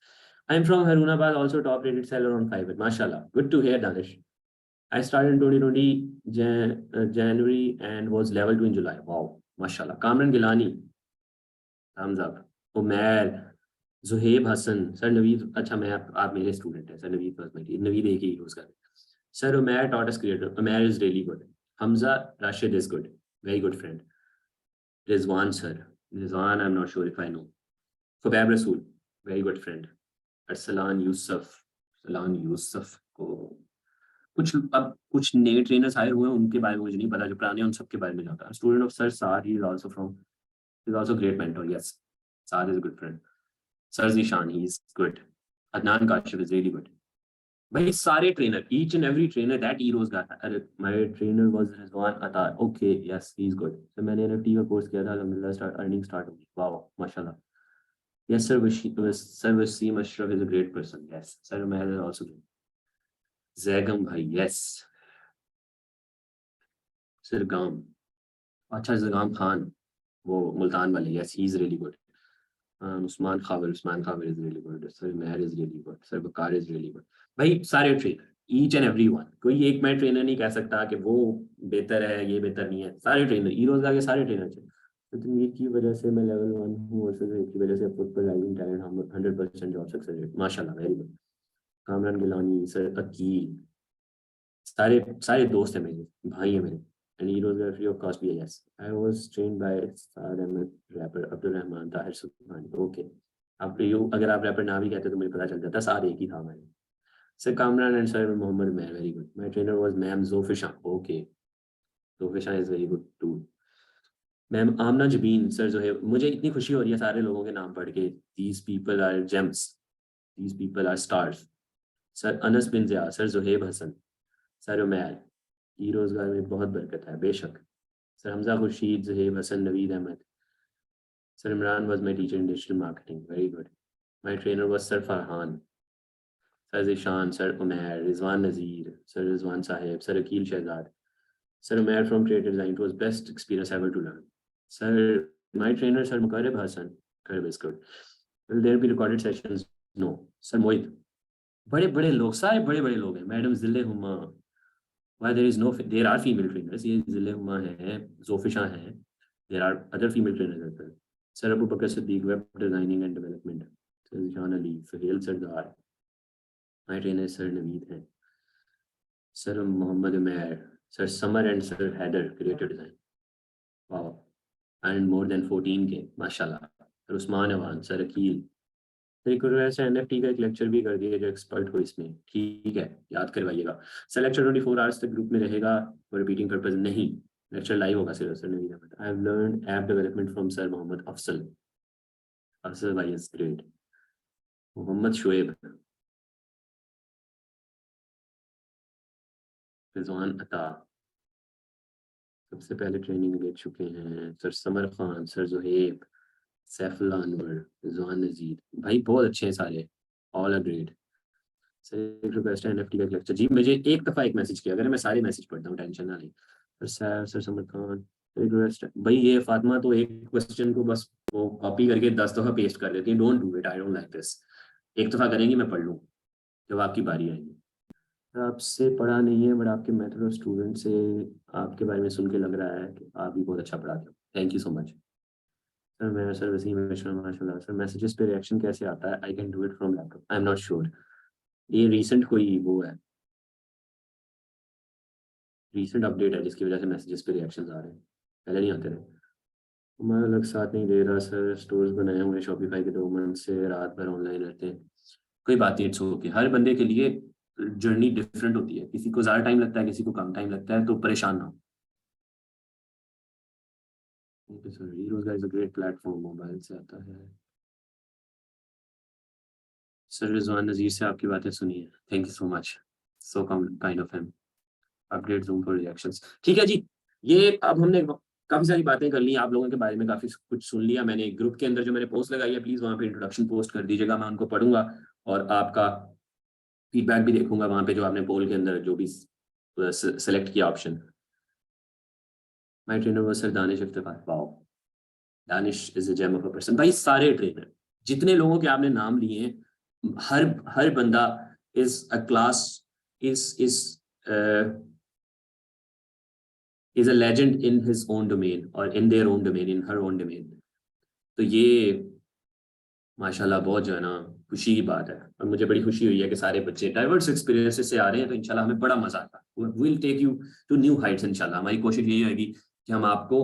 I am from Harunabad, also top rated seller on Fiverr. माशाल्लाह, good to hear Danish. I started in 2020 January and was level 2 in July. Wow, mashallah. Kamran Gilani, thumbs up. Umair, Zuhaib Hassan, sir Naveed, अच्छा मैं आप मेरे student हैं sir. Naveed बस मेरी, नवीद एक ही use कर sir. Umair taught us creator, Umair is really good. Hamza Rashid is good, very good friend. Rizwan sir, Rizwan I'm not sure if I know. Fubab Rasool, very good friend. Arsalan Yusuf को कुछ नए trainers hire हुए हैं, उनके बारे में मुझे नहीं पता, जो पुराने उन सबके बारे में जानता है। Student of sir Saad, he is also from, he is also great mentor. Yes Saad is a good friend. Sir Zeeshan, he is good. Adnan Kashif is really good. भाई सारे trainer, each and every trainer that e Rozgaar. अरे my trainer was Rizwan Attar. Okay yes he is good. तो मैंने NFT का course किया था, अल्हम्दुलिल्लाह earning start हो गई। वाओ माशाल्लाह। Yes sir Wasim Ashraf is a great person. Yes sir मैं आल्सो ग्रेट। जैगम भाई, यस सिरगाम, अच्छा जगाम खान, वो मुल्तान वाले, yes he is really good. Usman Khabar is really good. Sir Meher is really good. Sir Bakar is really good. भाई सारे trainer, each and every one, कोई एक मैं ट्रेनर नहीं कह सकता कि वो बेहतर है ये बेहतर नहीं है, सारे ट्रेनर ई रोजगार के सारे ट्रेनर थे। तनवीर की वजह से मैं लेवल 1 हूँ और सर की वजह से फुट पर राइजिंग टैलेंट हम 100% जॉब सक्सेस रेट माशाल्लाह very good. Kamran Gilani, sir Aqeel, सारे सारे दोस्त हैं मेरे, भाई हैं मेरे। And he was free of cost. Yes, I was trained by rapper Abdul Rahman Tahir Subhani. Okay, अब you अगर आप रैपर ना भी कहते तो मुझे पता चल जाता, सारे एक ही था मैंने। Sir Kamran and Sir Mohammed Meher, very good. My trainer was Ma'am Zofisha. Okay, Zofisha is very good too. Ma'am Amna Jabeen, Sir Zohaib. मुझे इतनी खुशी हो रही है सारे लोगों के नाम पढ़ के। These people are gems. These people are stars. Sir Anas bin Zia, Sir Zohaib Hassan, Sir Umair. ई रोजगार में बहुत बरकत है बेशक। Sir Hamza Khurshid, Zuhaib Hasan, Naveed Ahmed. Sir Imran was my teacher in digital marketing, very good. My trainer was sir Farhan, sir Zeeshan, sir Umair, Rizwan Nazir, sir Rizwan sahib, sir Aqeel Shahzad, sir Umair from creative design. It was best experience ever to learn. Sir my trainer sir Muqarrab Hasan, Qarab is good. Will there be recorded sessions? No. Sir Mohit, बड़े बड़े लोग, सारे बड़े बड़े लोग हैं। Madam ज़िले Huma, why there is no, there are female trainers, ये ज़िले हुमा है, ज़ोफिशा है, there are other female trainers as well. Sir Abu Bakar Siddiq, web designing and development. Sir Zeeshan Ali, Suhail Sardar, my trainer sir Naveed हैं। Sir Mohammad Umair, sir Samar and sir Haider, creative design. Wow, and more than 14 K माशाल्लाह। Sir Usman Awan, sir Aqeel. Request NFT का एक lecture भी कर दिया जो expert हो इसमें, ठीक है, याद करवाइएगा। सर लेक्चर 24 आवर्स तक ग्रुप में रहेगा फॉर रिपीटिंग पर्पस नहीं, लेक्चर लाइव होगा सिर्फ। Sir Naveed Ahmed, I have learned app development from sir Mohammad Afzal, Afzal भाई इज ग्रेट। मोहम्मद शुएब, रिजवान अता सबसे पहले ट्रेनिंग ले चुके हैं। सर समर खान, सर ज़ुहैब, सैफुल्ला अनवर, रिजवान नज़ीर, भाई बहुत अच्छे हैं सारे, ऑल आर ग्रेट। सर एक रिक्वेस्ट है एनएफटी का लेक्चर जी, मुझे एक दफ़ा एक मैसेज किया, अगर मैं सारे मैसेज पढ़ता हूँ टेंशन ना लें। सर समर खान रिक्वेस्ट, भाई ये फातिमा तो एक क्वेश्चन को बस वो कॉपी करके 10 दफ़ा पेस्ट कर देती है, don't do it, I don't like this. एक दफ़ा करेंगी मैं पढ़ लूँ जब आपकी बारी आएगी। आपसे पढ़ा नहीं है बट आपके मेथड ऑफ स्टूडेंट से आपके बारे में सुन के लग रहा है कि आप भी बहुत अच्छा पढ़ाते हो, thank you so much. Sir मैं सर वसीम माशाल्लाह। सर मैसेजेस पे रिएक्शन कैसे आता है? I can do it from laptop, I am not sure. ये रीसेंट कोई वो है, रीसेंट अपडेट है जिसकी वजह से मैसेजेस पे रिएक्शंस आ रहे हैं, पहले नहीं आते थे। हमारा अलग साथ नहीं दे रहा सर, स्टोर्स बनाए हुए शॉपिफाई के 2 मंथ से रात भर ऑनलाइन रहते हैं। कोई बात नहीं, इट्स ओके, हर बंदे के लिए जर्नी डिफरेंट होती है, किसी को ज़्यादा टाइम लगता है, किसी को कम टाइम लगता है, तो परेशान ना हो। सर रोजगार is a great platform, mobile से आता है। सर रिजवान नज़ीर से आपकी बातें सुनी है, thank you so much, so kind of him. Update zoom for reactions, ठीक है जी। ये अब हमने काफ़ी सारी बातें कर ली, आप लोगों के बारे में काफ़ी कुछ सुन लिया मैंने। ग्रुप के अंदर जो मैंने पोस्ट लगाई है, प्लीज़ वहाँ पे इंट्रोडक्शन पोस्ट कर दीजिएगा, मैं उनको पढ़ूंगा और आपका फीडबैक भी देखूंगा वहाँ पे, जो आपने पोल के अंदर जो भी सेलेक्ट किया option. My trainer was sir Danish Iftikhar, wow, Danish is a gem of a person. भाई सारे ट्रेनर जितने लोगों के आपने नाम लिए हैं, हर बंदा is a class, is a legend in his own domain or in their own domain, in her own domain। तो ये माशाल्लाह बहुत जो है ना खुशी की बात है, और मुझे बड़ी खुशी हुई है कि सारे बच्चे डाइवर्स एक्सपीरियंसेस से आ रहे हैं, तो इंशाल्लाह हमें बड़ा मजा आता है। Will take you to new heights इंशाल्लाह। हमारी कोशिश यही होगी कि हम आपको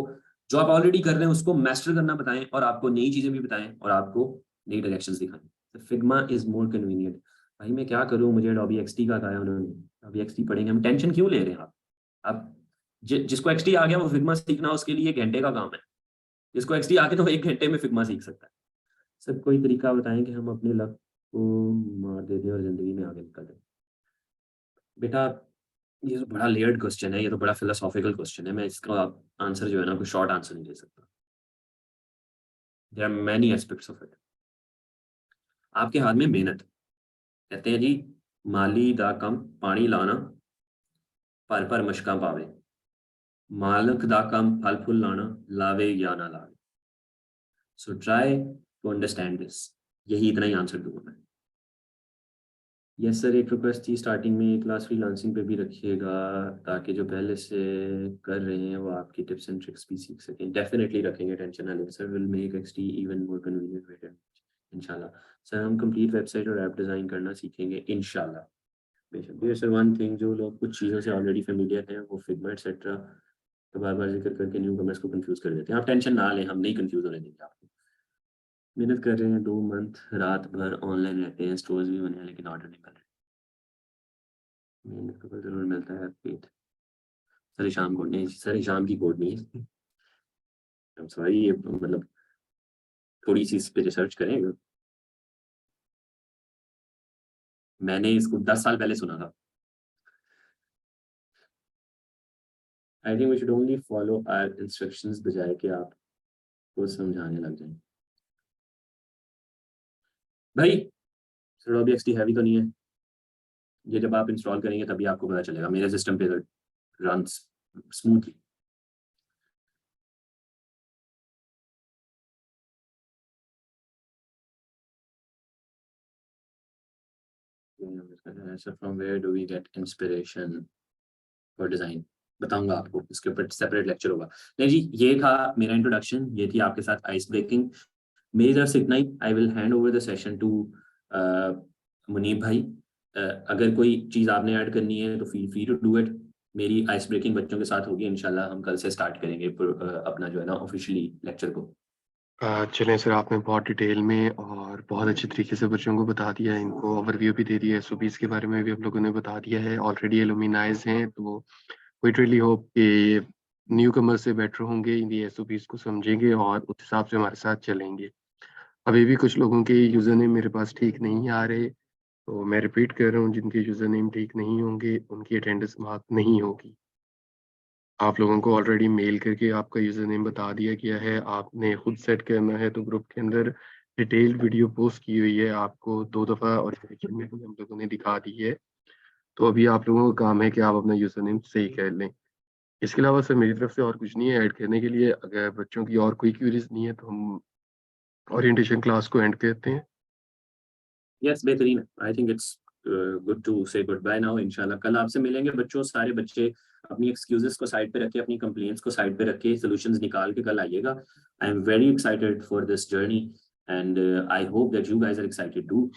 जो आप ऑलरेडी कर रहे हैं उसको मास्टर करना बताएं, और आपको नई चीजें भी बताएं, और आपको नई डायरेक्शंस दिखाएं। Figma is more convenient. भाई मैं क्या करूँ, मुझे अडोबी एक्सटी का कहा उन्होंने, अभी एक्सटी पढ़ेंगे हम, टेंशन क्यों ले रहे हैं आप जिसको एक्सटी आ गया वो फिग्मा सीखना उसके लिए 1 घंटे का काम है, जिसको एक्सटी आ गया तो 1 घंटे में फिग्मा सीख सकता है। सब कोई तरीका बताएं कि हम अपने लक को मार दे दें और जिंदगी में आगे निकल जाए। बेटा ये तो बड़ा लेयर्ड क्वेश्चन है, ये तो बड़ा फिलोसॉफिकल क्वेश्चन है, मैं इसका आंसर जो है ना कोई शॉर्ट आंसर नहीं दे सकता। There are many aspects of it. आपके हाथ में मेहनत, कहते हैं जी माली दा कम पानी लाना पर मशका पावे, मालक दा कम फल फूल लाना लावे या ना लावे। So try to understand this. यही इतना ही आंसर दूंगा मैं। यस सर, एक रिक्वेस्ट थी, स्टार्टिंग में क्लास फ्रीलांसिंग पे भी रखिएगा ताकि जो पहले से कर रहे हैं वो आपकी टिप्स एंड ट्रिक्स भी सीख सकें। डेफिनेटली रखेंगे, टेंशन ना लें सर। विल मेक एक्सटी इवन मोर कन्वीनियंट वेटर इंशाल्लाह। सर हम कंप्लीट वेबसाइट और ऐप डिज़ाइन करना सीखेंगे इंशाल्लाह। बेशक। ये सर वन थिंग, जो लोग कुछ चीज़ों से ऑलरेडी फेमिलियर हैं वो फिग्मा एक्सेट्रा तो बार बार जिक्र करके न्यू कमर्स को कंफ्यूज कर देते हैं। आप टेंशन ना लें, हम नहीं कंफ्यूज होने देंगे आपको। मेहनत कर रहे हैं 2 मंथ, रात भर ऑनलाइन रहते हैं, स्टोर्स भी बने हैं लेकिन ऑर्डर नहीं मिल रहे। मेहनत का फल जरूर मिलता है पेट। सर शाम को नहीं, सर शाम की कोड नहीं है। I'm sorry, ये मतलब थोड़ी सी इस पे रिसर्च करें। मैंने इसको 10 साल पहले सुना था। I think we should only follow our instructions बजाय कि आप को समझाने लग जाएं। भाई Adobe XD हैवी तो नहीं है? ये जब आप इंस्टॉल करेंगे तभी आपको पता चलेगा। मेरे सिस्टम पे runs smoothly. From where do we get inspiration for design? बताऊंगा आपको, इसके ऊपर सेपरेट लेक्चर होगा। नहीं जी, ये था मेरा इंट्रोडक्शन, ये थी आपके साथ आइस ब्रेकिंग। मेरी तरफ से इतना ही। I will hand over the session to Munib भाई। अगर कोई चीज़ आपने ऐड करनी है तो feel free to do it. मेरी आइस ब्रेकिंग बच्चों के साथ होगी इंशाल्लाह। हम कल से स्टार्ट करेंगे अपना जो है ना ऑफिशियली लेक्चर को। चलें सर, आपने बहुत डिटेल में और बहुत अच्छे तरीके से बच्चों को बता दिया है, इनको ओवरव्यू भी दे दिया है, एसओपीज़ के बारे में भी हम लोगों ने बता दिया है। ऑलरेडी एलुमिनाइज हैं तो वी रियली होप कि न्यू कमर से बेटर होंगे, इन एसओपीज़ को समझेंगे और उस हिसाब से हमारे साथ चलेंगे। अभी भी कुछ लोगों के यूज़र नेम मेरे पास ठीक नहीं आ रहे, तो मैं रिपीट कर रहा हूँ, जिनके यूज़र नेम ठीक नहीं होंगे उनकी अटेंडेंस मार्क नहीं होगी। आप लोगों को ऑलरेडी मेल करके आपका यूज़र नेम बता दिया गया है, आपने खुद सेट करना है। तो ग्रुप के अंदर डिटेल्ड वीडियो पोस्ट की हुई है, आपको 2 दफ़ा और में भी हम लोगों ने दिखा दी है। तो अभी आप लोगों का काम है कि आप अपना यूज़र नेम सही कर लें। इसके अलावा सर मेरी तरफ से और कुछ नहीं है ऐड करने के लिए। अगर बच्चों की और कोई क्वेरीज नहीं है तो हम ओरिएंटेशन क्लास को एंड करते हैं। यस, बेहतरीन। I think it's good to say goodbye now. इंशाल्लाह कल आपसे मिलेंगे बच्चों। सारे बच्चे अपनी एक्सक्यूजेस को साइड पे रख के, अपनी कंप्लेंट्स को साइड पे रख के सॉल्यूशंस निकाल के कल आइएगा। I am very excited for this journey and I hope that you guys are excited too.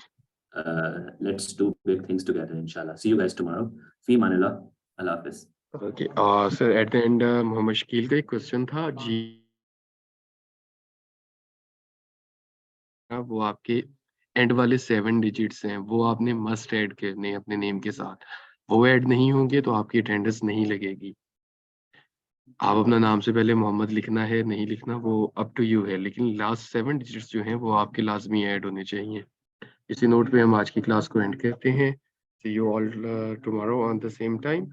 Let's do big things together इंशाल्लाह। See you guys tomorrow. फी मानिल्लाह। अल्लाह हाफिज। Okay sir, at the end Mohammad Shakeel का एक क्वेश्चन था जी, वो आपके and वाले 7 डिजिट्स हैं वो आपने मस्ट ऐड करने हैं अपने नेम के साथ। वो ऐड नहीं होंगे तो आपकी अटेंडेंस नहीं लगेगी। आप अपना नाम से पहले मोहम्मद लिखना है नहीं लिखना वो अप टू यू है, लेकिन लास्ट 7 डिजिट्स जो हैं वो आपके लाजमी ऐड होने चाहिए। इसी नोट पे हम आज की क्लास को एंड करते हैं। See you all tomorrow on the same time.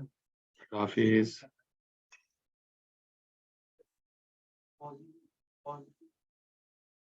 Hafiz.